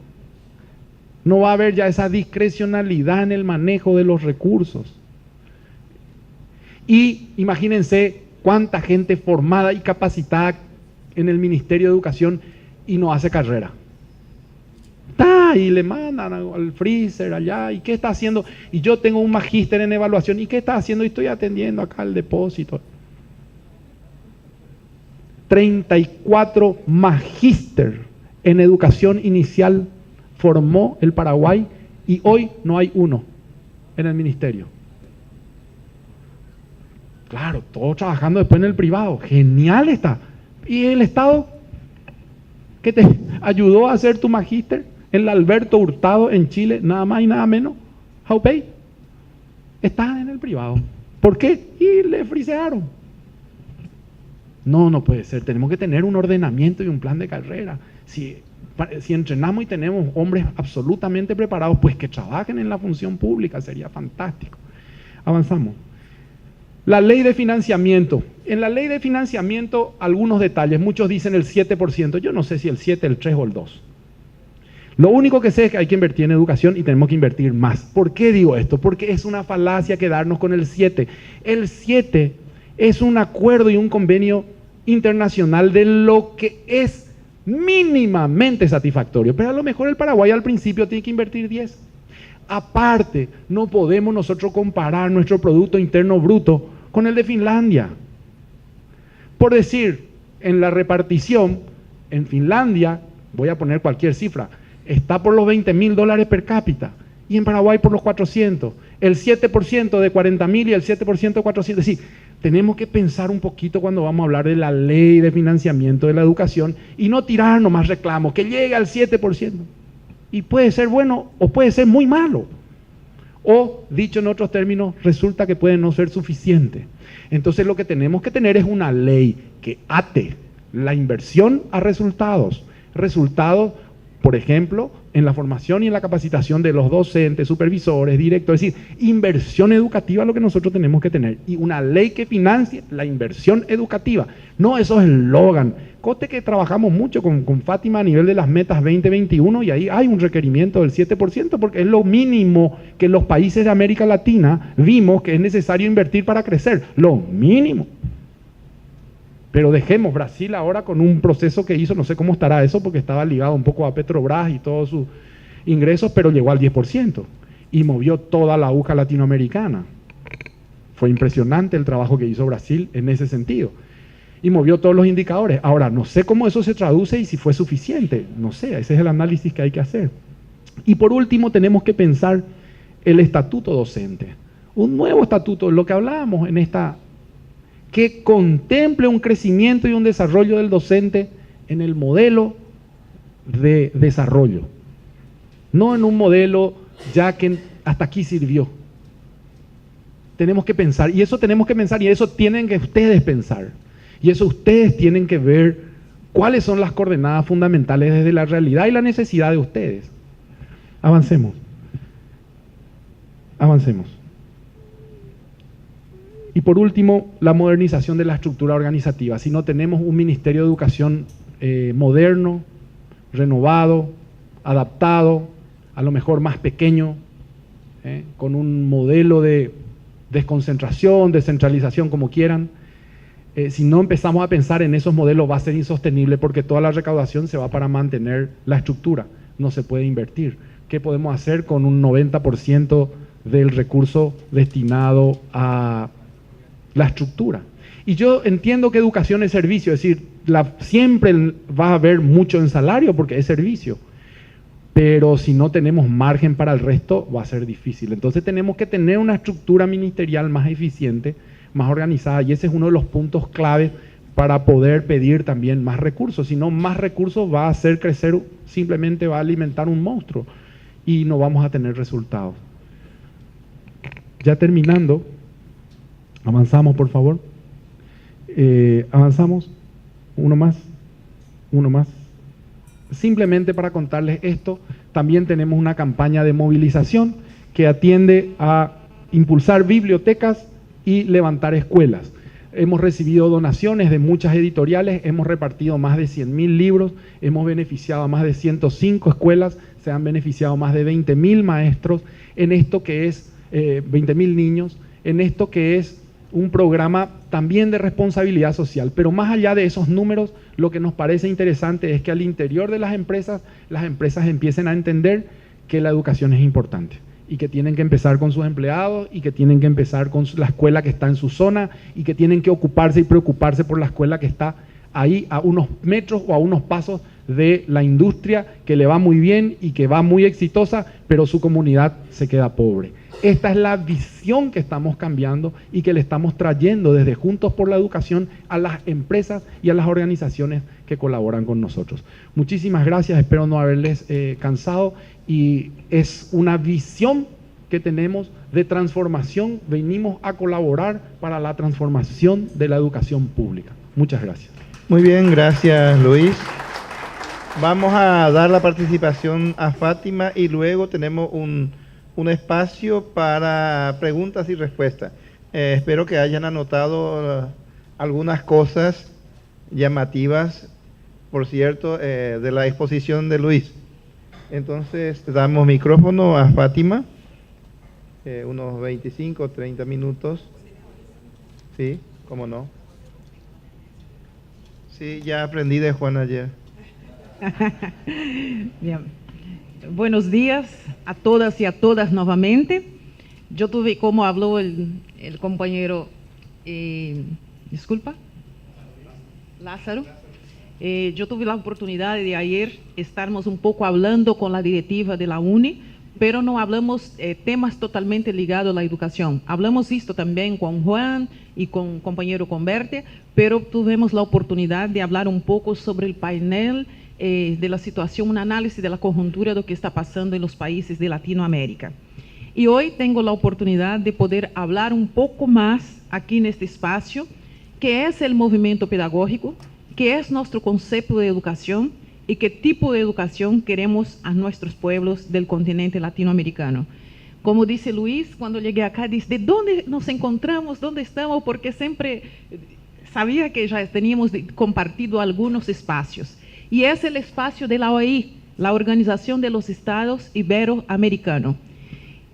No va a haber ya esa discrecionalidad en el manejo de los recursos. Y imagínense cuánta gente formada y capacitada en el Ministerio de Educación y no hace carrera. Y le mandan al freezer allá, ¿y qué está haciendo? Y yo tengo un magíster en evaluación, ¿y qué está haciendo? Y estoy atendiendo acá el depósito. 34 magíster en educación inicial formó el Paraguay y hoy no hay uno en el ministerio. Claro, todos trabajando después en el privado. Genial está. ¿Y el Estado que te ayudó a hacer tu magíster? El Alberto Hurtado en Chile, nada más y nada menos. How pay? Está en el privado. ¿Por qué? Y le frisearon. No puede ser. Tenemos que tener un ordenamiento y un plan de carrera. Si entrenamos y tenemos hombres absolutamente preparados, pues que trabajen en la función pública, sería fantástico. Avanzamos. La ley de financiamiento. En la ley de financiamiento, algunos detalles. Muchos dicen el 7%. Yo no sé si el 7, el 3 o el 2. Lo único que sé es que hay que invertir en educación y tenemos que invertir más. ¿Por qué digo esto? Porque es una falacia quedarnos con el 7. El 7 es un acuerdo y un convenio internacional de lo que es mínimamente satisfactorio. Pero a lo mejor el Paraguay al principio tiene que invertir 10. Aparte, no podemos nosotros comparar nuestro Producto Interno Bruto con el de Finlandia. Por decir, en la repartición, en Finlandia, voy a poner cualquier cifra, está por los $20.000 per cápita y en Paraguay por los 400. El 7% de 40.000 y el 7% de 400. Es decir, tenemos que pensar un poquito cuando vamos a hablar de la ley de financiamiento de la educación y no tirar nomás reclamos, que llegue al 7%. Y puede ser bueno o puede ser muy malo. O, dicho en otros términos, resulta que puede no ser suficiente. Entonces lo que tenemos que tener es una ley que ate la inversión a resultados. Resultados, por ejemplo, en la formación y en la capacitación de los docentes, supervisores, directores, es decir, inversión educativa es lo que nosotros tenemos que tener. Y una ley que financie la inversión educativa, no esos eslogan. Coste que trabajamos mucho con Fátima a nivel de las metas 2021 y ahí hay un requerimiento del 7% porque es lo mínimo que en los países de América Latina vimos que es necesario invertir para crecer, lo mínimo. Pero dejemos Brasil ahora con un proceso que hizo, no sé cómo estará eso, porque estaba ligado un poco a Petrobras y todos sus ingresos, pero llegó al 10% y movió toda la aguja latinoamericana. Fue impresionante el trabajo que hizo Brasil en ese sentido. Y movió todos los indicadores. Ahora, no sé cómo eso se traduce y si fue suficiente. No sé, ese es el análisis que hay que hacer. Y por último, tenemos que pensar el estatuto docente. Un nuevo estatuto, lo que hablábamos en que contemple un crecimiento y un desarrollo del docente en el modelo de desarrollo, no en un modelo ya que hasta aquí sirvió. Tenemos que pensar, y eso tenemos que pensar, y eso tienen que ustedes pensar, y eso ustedes tienen que ver cuáles son las coordenadas fundamentales desde la realidad y la necesidad de ustedes. Avancemos. Avancemos. Y por último, la modernización de la estructura organizativa. Si no tenemos un Ministerio de Educación moderno, renovado, adaptado, a lo mejor más pequeño, con un modelo de desconcentración, descentralización, como quieran, si no empezamos a pensar en esos modelos va a ser insostenible porque toda la recaudación se va para mantener la estructura, no se puede invertir. ¿Qué podemos hacer con un 90% del recurso destinado a la estructura? Y yo entiendo que educación es servicio, es decir, siempre va a haber mucho en salario porque es servicio, pero si no tenemos margen para el resto va a ser difícil. Entonces tenemos que tener una estructura ministerial más eficiente, más organizada, y ese es uno de los puntos claves para poder pedir también más recursos. Si no, más recursos va a hacer crecer, simplemente va a alimentar un monstruo y no vamos a tener resultados. Ya terminando, avanzamos por favor. Avanzamos, uno más. Simplemente para contarles esto, también tenemos una campaña de movilización que atiende a impulsar bibliotecas y levantar escuelas. Hemos recibido donaciones de muchas editoriales, hemos repartido más de 100.000 libros, hemos beneficiado a más de 105 escuelas, se han beneficiado más de 20.000 maestros en esto que es 20.000 niños, en esto que es un programa también de responsabilidad social. Pero más allá de esos números, lo que nos parece interesante es que al interior de las empresas empiecen a entender que la educación es importante y que tienen que empezar con sus empleados y que tienen que empezar con la escuela que está en su zona y que tienen que ocuparse y preocuparse por la escuela que está ahí a unos metros o a unos pasos de la industria que le va muy bien y que va muy exitosa, pero su comunidad se queda pobre. Esta es la visión que estamos cambiando y que le estamos trayendo desde Juntos por la Educación a las empresas y a las organizaciones que colaboran con nosotros. Muchísimas gracias, espero no haberles cansado, y es una visión que tenemos de transformación. Venimos a colaborar para la transformación de la educación pública. Muchas gracias. Muy bien, gracias Luis. Vamos a dar la participación a Fátima y luego tenemos un espacio para preguntas y respuestas. Espero que hayan anotado algunas cosas llamativas, por cierto, de la exposición de Luis. Entonces, damos micrófono a Fátima, unos 25 o 30 minutos. Sí, cómo no. Sí, ya aprendí de Juan ayer. Bien. Buenos días a todas y a todas nuevamente. Yo tuve, como habló el compañero, Lázaro, yo tuve la oportunidad de ayer estarmos un poco hablando con la directiva de la UNE, pero no hablamos temas totalmente ligados a la educación. Hablamos esto también con Juan y con el compañero Converte, pero tuvimos la oportunidad de hablar un poco sobre el panel de la situación, un análisis de la conjuntura de lo que está pasando en los países de Latinoamérica. Y hoy tengo la oportunidad de poder hablar un poco más aquí en este espacio, qué es el movimiento pedagógico, qué es nuestro concepto de educación y qué tipo de educación queremos a nuestros pueblos del continente latinoamericano. Como dice Luis, cuando llegué acá, dice, ¿de dónde nos encontramos? ¿Dónde estamos? Porque siempre sabía que ya teníamos compartido algunos espacios. Y es el espacio de la OEI, la Organización de los Estados Iberoamericanos.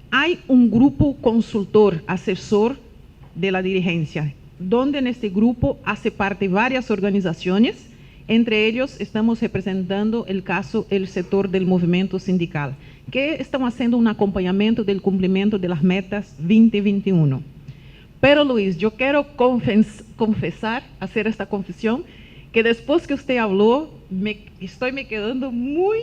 Hay un grupo consultor, asesor de la dirigencia, donde en este grupo hace parte varias organizaciones. Entre ellos estamos representando el caso, el sector del movimiento sindical, que están haciendo un acompañamiento del cumplimiento de las metas 2021. Pero Luis, yo quiero confesar, hacer esta confesión, que después que usted habló, estoy me quedando muy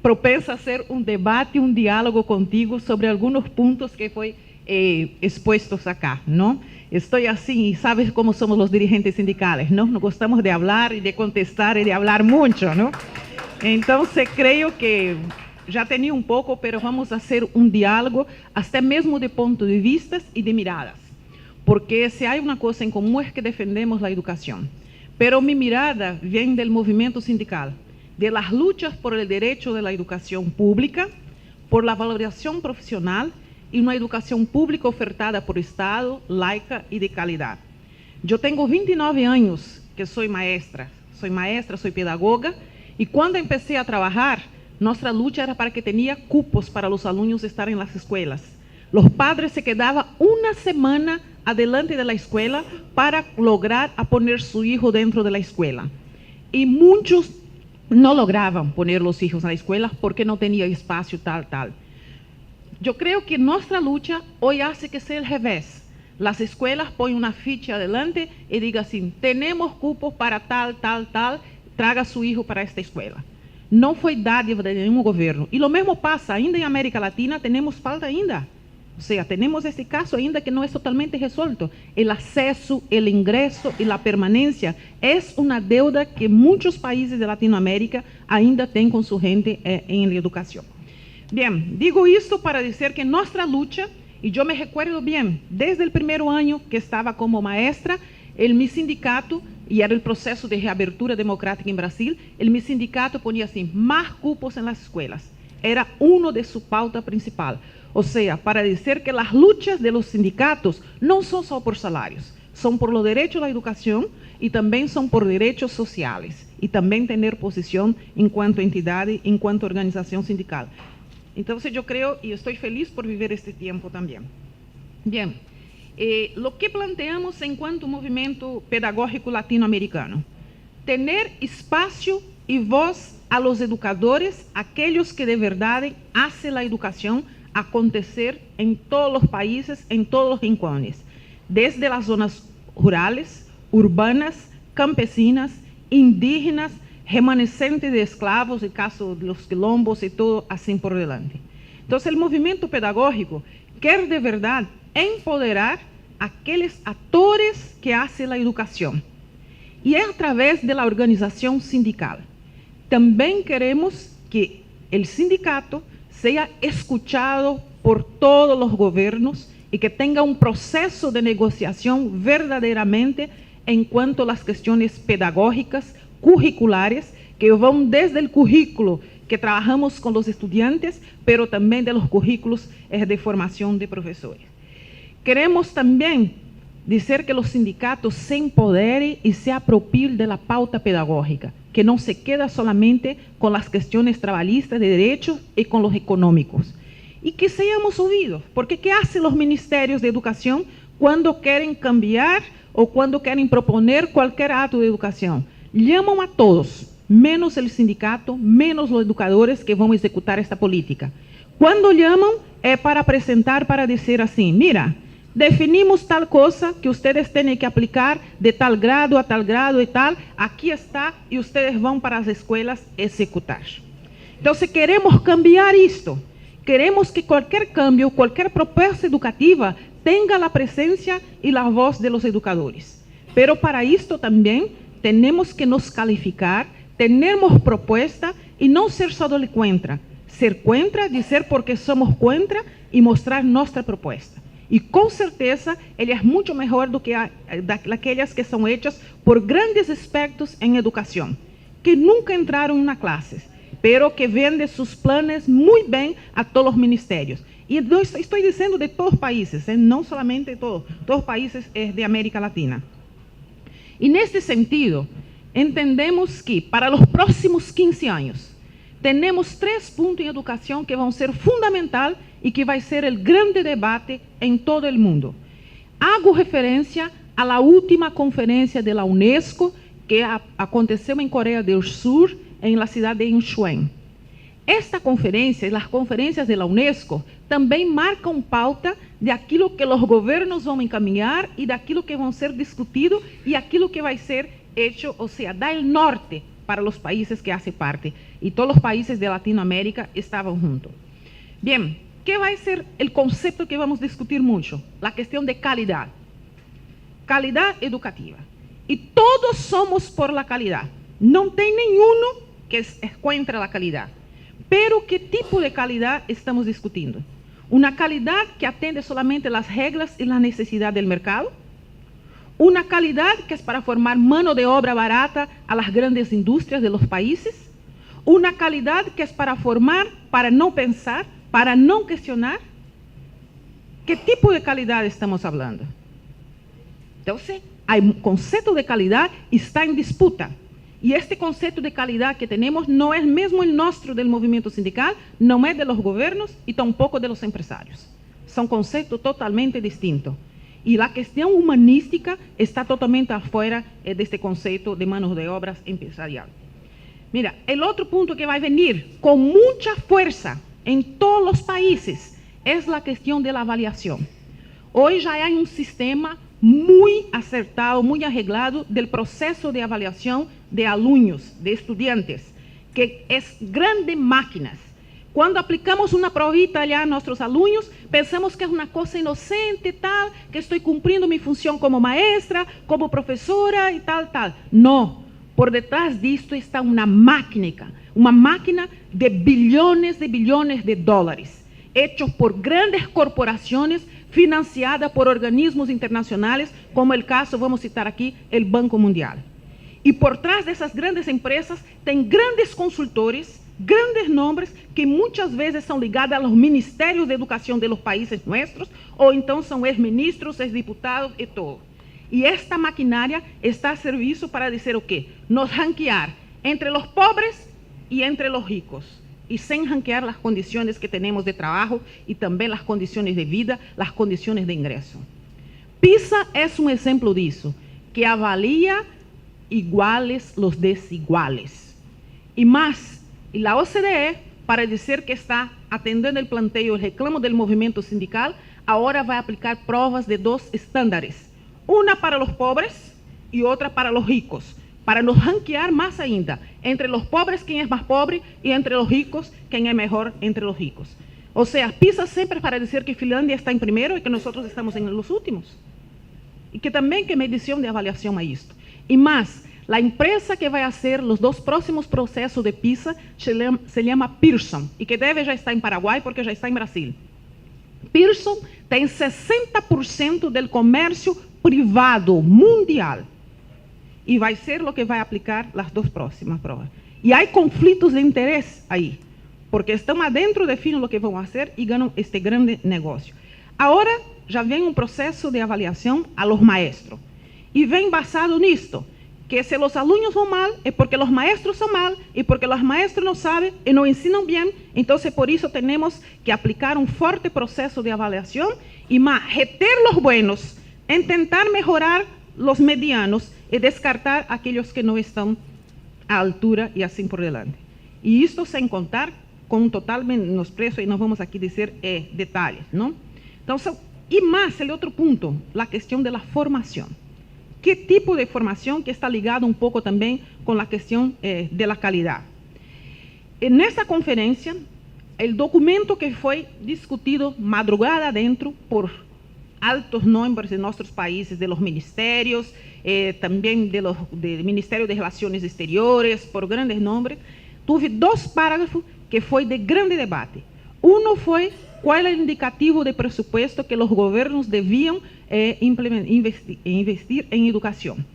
propensa a hacer un debate, un diálogo contigo sobre algunos puntos que fue expuestos acá, ¿no? Estoy así, y sabes cómo somos los dirigentes sindicales, ¿no? Nos gustamos de hablar y de contestar y de hablar mucho, ¿no? Entonces creo que já tenía un poco, pero vamos a hacer un diálogo, hasta mesmo de puntos de vista y de miradas. Porque si hay una cosa en común es que defendemos la educación. Pero mi mirada viene del movimiento sindical, de las luchas por el derecho de la educación pública, por la valorización profesional y una educación pública ofertada por Estado, laica y de calidad. Yo tengo 29 años que soy maestra, soy pedagoga, y cuando empecé a trabajar, nuestra lucha era para que tenía cupos para los alumnos estar en las escuelas. Los padres se quedaban una semana adelante de la escuela para lograr a poner su hijo dentro de la escuela. Y muchos no lograban poner los hijos en la escuela porque no tenía espacio tal. Yo creo que nuestra lucha hoy hace que sea al revés. Las escuelas ponen una ficha adelante y digan así, tenemos cupos para tal, traga su hijo para esta escuela. Não foi dádiva de nenhum governo. E o mesmo passa, ainda em América Latina, temos falta ainda. Ou seja, temos esse caso ainda que não é totalmente resolto. O acesso, o ingresso e a permanência é uma deuda que muitos países de Latinoamérica ainda têm com sua gente em educação. Bem, digo isto para dizer que nossa luta, e eu me recuerdo bem, desde o primeiro ano que estava como maestra, mi sindicato, e era o processo de reabertura democrática em Brasil, mi sindicato ponia assim, mais cupos nas escolas. Era uma de sua pauta principal. Ou seja, para dizer que as lutas de los sindicatos não são só por salários, são por lo derecho à educação e também são por direitos sociais e também ter posição enquanto entidade, enquanto organização sindical. Então, eu creio e estou feliz por viver este tempo também. Bem, lo que planteamos enquanto movimento pedagógico latino-americano, tener espaço e voz a los educadores, aqueles que de verdade hacen la educação acontecer em todos os países, em todos os rincones, desde as zonas rurales, urbanas, campesinas, indígenas, remanescentes de escravos, no caso de los quilombos e todo assim por delante. Então, o movimento pedagógico quer de verdade empoderar aqueles atores que hacen a educação. E é através da organização sindical. Também queremos que o sindicato seja escuchado por todos os governos e que tenha um processo de negociação verdadeiramente em quanto às questões pedagógicas, curriculares, que vão desde o currículo que trabalhamos com os estudantes, pero também de los currículos de formação de professores. Queremos também dizer que os sindicatos se empoderem e se apropiem da pauta pedagógica, que não se queda solamente com as questões trabalhistas de direitos e com os econômicos. E que sejamos ouvidos, porque que fazem os ministérios de educação quando querem cambiar ou quando querem proponer qualquer ato de educação? Chamam a todos, menos o sindicato, menos os educadores que vão executar esta política. Quando chamam, é para apresentar, para dizer assim, mira, definimos tal coisa que vocês têm que aplicar de tal grado a tal grado e tal, aqui está, e vocês vão para as escolas executar. Então, se queremos cambiar isto, queremos que qualquer cambio, qualquer proposta educativa tenha a presença e a voz de los educadores. Pero para isto também temos que nos calificar, termos proposta e não ser só do contra. Ser contra, dizer porque somos contra e mostrar nossa proposta. E com certeza, ele é muito melhor do que aquelas que são hechas por grandes expertos em educação, que nunca entraram na classe, pero que vendem seus planos muito bem a todos os ministérios. E não estou dizendo de todos os países, não somente de todos os países de América Latina. E nesse sentido, entendemos que para os próximos 15 anos, temos 3 pontos em educação que vão ser fundamentais e que vai ser o grande debate em todo o mundo. Hago referência à última conferência da UNESCO que aconteceu em Coreia do Sul, em la cidade de Incheon. Esta conferência e as conferências da UNESCO também marcam pauta de aquilo que os governos vão encaminhar e daquilo que vão ser discutido e aquilo que vai ser hecho, ou seja, dá o norte para os países que fazem parte. E todos os países de Latinoamérica estavam juntos. Bem, ¿qué va a ser el concepto que vamos a discutir mucho? La cuestión de calidad. Calidad educativa. Y todos somos por la calidad. No hay ninguno que es contra la calidad. Pero ¿qué tipo de calidad estamos discutiendo? ¿Una calidad que atiende solamente las reglas y la necesidad del mercado? ¿Una calidad que es para formar mano de obra barata a las grandes industrias de los países? ¿Una calidad que es para formar, para no pensar, para no cuestionar? ¿Qué tipo de calidad estamos hablando? Entonces, el concepto de calidad está en disputa. Y este concepto de calidad que tenemos no es mismo el nuestro del movimiento sindical, no es de los gobiernos y tampoco de los empresarios. Son conceptos totalmente distintos. Y la cuestión humanística está totalmente afuera de este concepto de manos de obras empresarial. Mira, el otro punto que va a venir con mucha fuerza en todos los países es la cuestión de la avaliación. Hoy ya hay un sistema muy acertado, muy arreglado del proceso de avaliación de alumnos, de estudiantes, que es grandes máquinas. Cuando aplicamos una provita allá a nuestros alumnos, pensamos que es una cosa inocente, tal, que estoy cumpliendo mi función como maestra, como profesora y tal, tal. No, por detrás de esto está una máquina de billones de dólares, hechos por grandes corporaciones, financiada por organismos internacionales, como el caso, vamos a citar aquí, el Banco Mundial. Y por trás de esas grandes empresas, tem grandes consultores, grandes nombres, que muchas veces son ligados a los ministerios de educación de los países nuestros, o entonces son ex-ministros, ex-diputados y todo. Y esta maquinaria está a servicio para decir o qué, nos ranquear entre los pobres y entre los ricos. Y sin ranquear las condiciones que tenemos de trabajo y también las condiciones de vida, las condiciones de ingreso. PISA es un ejemplo de eso, que avalia iguales los desiguales. Y más, y la OCDE, para decir que está atendiendo el planteo, el reclamo del movimiento sindical, ahora va a aplicar pruebas de dos estándares, una para los pobres y otra para los ricos, para nos ranquear más ainda, entre los pobres quien es más pobre y entre los ricos quien es mejor entre los ricos. O sea, PISA siempre para decir que Finlandia está en primero y que nosotros estamos en los últimos. Y que también que medición de avaliación a esto. Y más, la empresa que va a hacer los dos próximos procesos de PISA se llama Pearson, y que debe ya estar en Paraguay porque ya está en Brasil. Pearson tem 60% del comercio privado mundial. Y va a ser lo que va a aplicar las dos próximas pruebas. Y hay conflictos de interés ahí, porque están adentro, definen lo que van a hacer y ganan este grande negocio. Ahora ya viene un proceso de avaliación a los maestros. Y ven basado nisto, que si los alumnos van mal, es porque los maestros son mal, y porque los maestros no saben y no enseñan bien, entonces por eso tenemos que aplicar un fuerte proceso de avaliación y más, reter los buenos, intentar mejorar los medianos y descartar aquellos que no están a altura y así por delante. Y esto sin contar con un total menosprecio, y no vamos aquí a decir detalles, ¿no? Entonces, y más, el otro punto, la cuestión de la formación. ¿Qué tipo de formación que está ligado un poco también con la cuestión de la calidad? En esta conferencia, el documento que fue discutido madrugada adentro por altos nombres de nuestros países, de los ministerios, también del Ministerio de Relaciones Exteriores, por grandes nombres, tuve dos parágrafos que fue de grande debate. Uno fue cuál era el indicativo de presupuesto que los gobiernos debían investir en educación.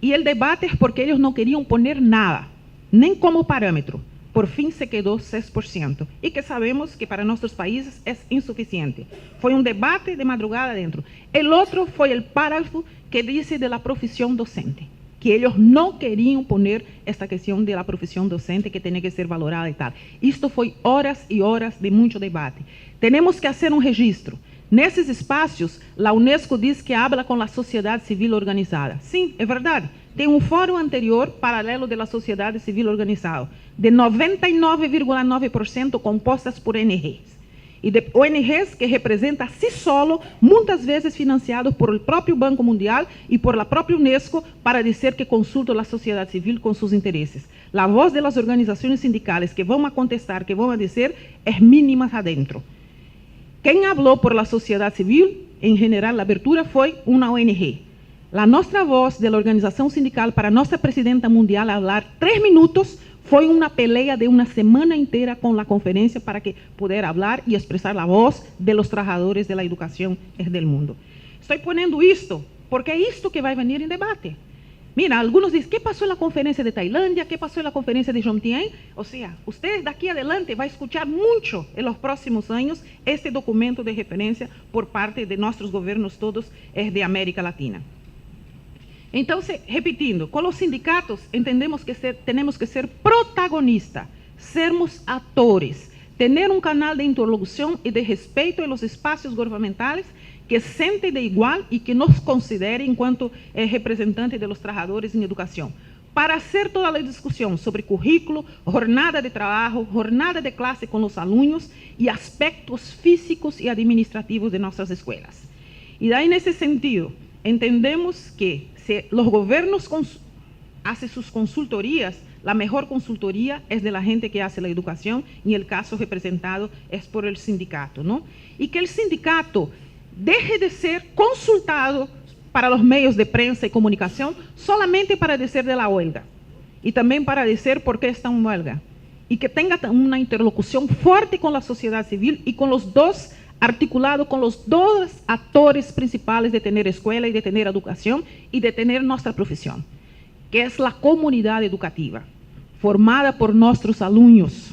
Y el debate es porque ellos no querían poner nada, nem como parámetro. Por fin se quedó 6%, y que sabemos que para nuestros países es insuficiente. Fue un debate de madrugada adentro. El otro fue el párrafo que dice de la profesión docente, que ellos no querían poner esta cuestión de la profesión docente que tiene que ser valorada y tal. Esto fue horas y horas de mucho debate. Tenemos que hacer un registro. Nesses espaços, la UNESCO diz que habla com a sociedade civil organizada. Sim, é verdade. Tem um fórum anterior, paralelo da sociedade civil organizada, de 99,9% compostas por ONGs. E de ONGs que representam a si solo, muitas vezes financiados por o próprio Banco Mundial e por a própria UNESCO, para dizer que consultam a sociedade civil com seus interesses. A voz das organizações sindicais que vão a contestar, que vão a dizer, é mínima adentro. Quem falou por la sociedade civil, em geral, a abertura foi uma ONG. A nossa voz da organização sindical para nossa presidenta mundial falar 3 minutos foi uma peleia de uma semana inteira com a conferência para que puder falar e expressar a voz de los trabajadores de la educação do mundo. Estou ponendo isto porque é isto que vai vir em debate. Mira, algunos dicen, ¿qué pasó en la conferencia de Tailandia? ¿Qué pasó en la conferencia de Jomtien? O sea, ustedes de aquí adelante van a escuchar mucho en los próximos años este documento de referencia por parte de nuestros gobiernos todos de América Latina. Entonces, repitiendo, con los sindicatos entendemos que tenemos que ser protagonistas, sermos actores, tener un canal de interlocución y de respeto en los espacios gubernamentales que sente de igual e que nos considere enquanto representante de los trabajadores em educação, para hacer toda a discussão sobre currículo, jornada de trabalho, jornada de classe com os alunos e aspectos físicos e administrativos de nossas escolas. E daí, nesse sentido, entendemos que se os governos hacen sus consultorias, la mejor consultoría es de la gente que hace la educación y el caso representado es por el sindicato, ¿no? Y que el sindicato deje de ser consultado para los medios de prensa y comunicación solamente para decir de la huelga y también para decir por qué está en huelga y que tenga una interlocución fuerte con la sociedad civil y con los dos, articulado con los dos actores principales de tener escuela y de tener educación y de tener nuestra profesión, que es la comunidad educativa, formada por nuestros alumnos,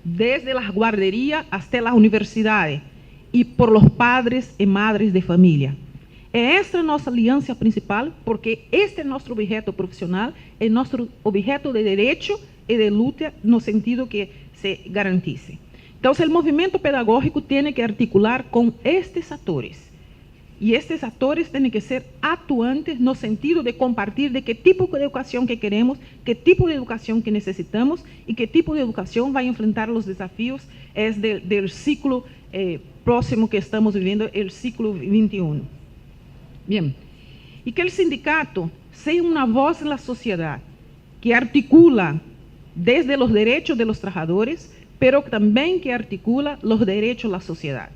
desde la guardería hasta la universidad, e por los padres e madres de família. Esta é a nossa aliança principal, porque este é nosso objeto profissional, é nosso objeto de direito e de luta, no sentido que se garantice. Então, o movimento pedagógico tem que articular com estes atores. E estes atores têm que ser atuantes no sentido de compartilhar de que tipo de educação que queremos, que tipo de educação que necessitamos e que tipo de educação vai enfrentar os desafios do ciclo próximo que estamos viviendo, el ciclo 21. Bien, y que el sindicato sea una voz en la sociedad que articula desde los derechos de los trabajadores, pero también que articula los derechos de la sociedad.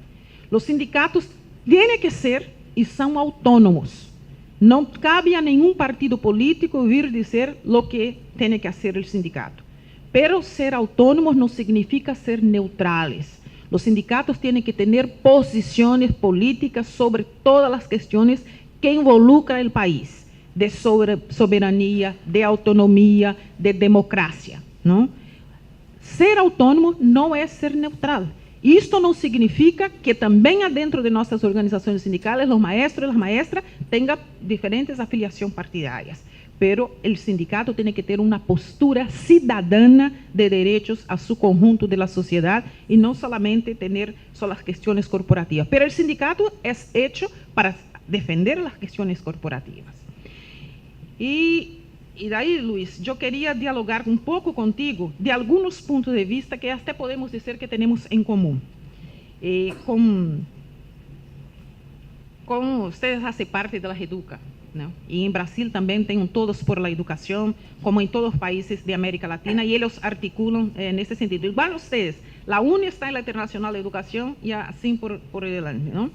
Los sindicatos tienen que ser y son autónomos. No cabe a ningún partido político vir dizer lo que tiene que hacer el sindicato. Pero ser autónomos no significa ser neutrales. Los sindicatos tienen que tener posiciones políticas sobre todas las cuestiones que involucran el país, de soberanía, de autonomía, de democracia, ¿no? Ser autónomo no es ser neutral. Y esto no significa que también adentro de nuestras organizaciones sindicales los maestros y las maestras tengan diferentes afiliaciones partidarias. Pero el sindicato tiene que tener una postura ciudadana de derechos a su conjunto de la sociedad y no solamente tener solo las cuestiones corporativas. Pero el sindicato es hecho para defender las cuestiones corporativas. Y de ahí, Luis, yo quería dialogar un poco contigo de algunos puntos de vista que hasta podemos decir que tenemos en común. Con ustedes hacen parte de la Reduca, ¿no? Y en Brasil también tienen Todos por la Educación, como en todos los países de América Latina, y ellos articulan en ese sentido. Igual ustedes, la UNE está en la Internacional de Educación y así por delante, ¿no?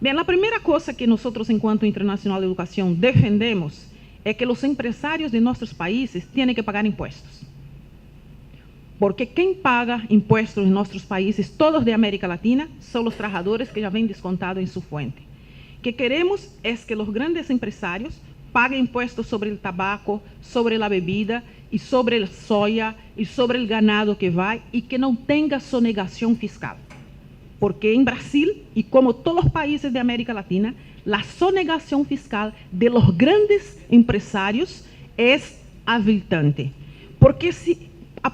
Bien, la primera cosa que nosotros en cuanto a Internacional de Educación defendemos es que los empresarios de nuestros países tienen que pagar impuestos. Porque quien paga impuestos en nuestros países, todos de América Latina, son los trabajadores que ya ven descontado en su fuente. Que queremos es que los grandes empresarios paguen impuestos sobre el tabaco, sobre la bebida y sobre el soya y sobre el ganado que va y que no tenga sonegación fiscal. Porque en Brasil, y como todos los países de América Latina, la sonegación fiscal de los grandes empresarios es habilitante. Porque si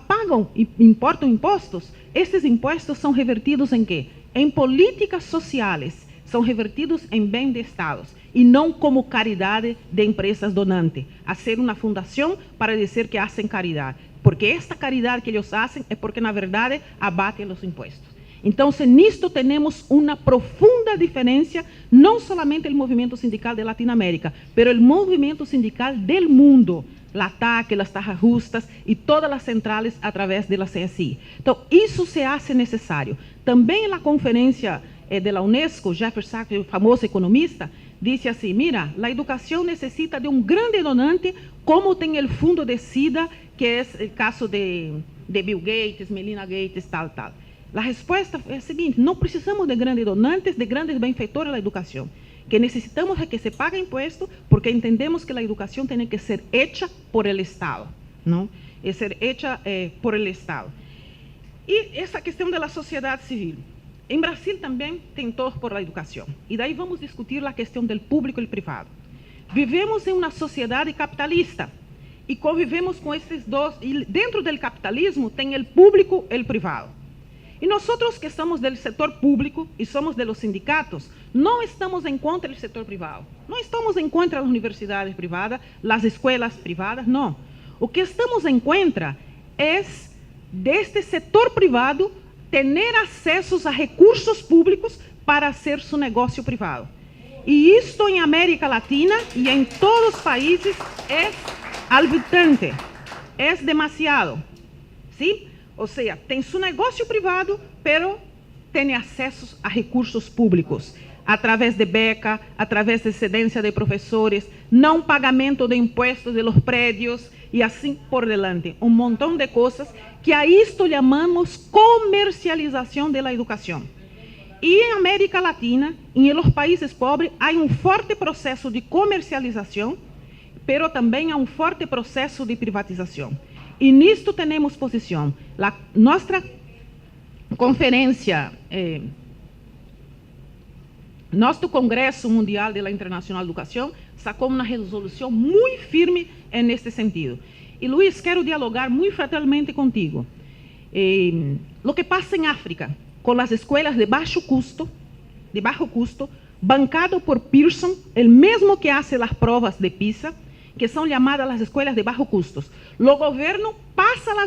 pagan e importam impostos, esses impostos são revertidos em quê? Em políticas sociais, são revertidos em bem de estados, e não como caridade de empresas donantes, a ser uma fundação para dizer que fazem caridade. Porque esta caridade que eles fazem é porque, na verdade, abatem os impostos. Então, nisto temos uma profunda diferença, não somente o movimento sindical de Latinoamérica, mas o movimento sindical do mundo, a ATAC, as tarjas justas e todas as centrales através da CSI. Então, isso se hace necessário. Também na conferência da Unesco, Jeffrey Sachs, o famoso economista, disse assim, mira, a educação necessita de um grande donante, como tem o fundo de SIDA, que é o caso de Bill Gates, Melinda Gates, tal. A resposta é a seguinte, não precisamos de grandes donantes, de grandes benfeitores da educação. Que necessitamos é que se pague imposto, porque entendemos que a educação tem que ser hecha por el Estado, não? É ser hecha por el Estado. E essa questão da sociedade civil. Em Brasil também tem todos por a educação. E daí vamos discutir a questão do público e do privado. Vivemos em uma sociedade capitalista e convivemos com esses dois. E dentro do capitalismo tem o público e o privado. E nós que estamos do setor público e somos de los sindicatos, não estamos em contra do setor privado. Não estamos em contra das universidades privadas, das escolas privadas, não. O que estamos em contra é deste setor privado ter acesso a recursos públicos para hacer seu negócio privado. E isto em América Latina e em todos os países é alvitante, é demasiado. ¿Sí? Ou seja, tem seu negócio privado, pero tem acesso a recursos públicos, através de beca, através de cedência de professores, não pagamento de impostos de los prédios e assim por delante. Um montão de coisas que a isto chamamos comercialização da educação. E em América Latina, em los países pobres, há forte processo de comercialização, pero também há forte processo de privatização. E nisto temos posição. Nossa conferência, nosso Congresso Mundial da Internacional de Educação, sacou uma resolução muito firme nesse sentido. E Luiz, quero dialogar muito fraternalmente contigo. O que passa em África, com as escolas de baixo custo, bancado por Pearson, o mesmo que hace as provas de PISA, que são chamadas as escolas de baixo custo. O governo passa as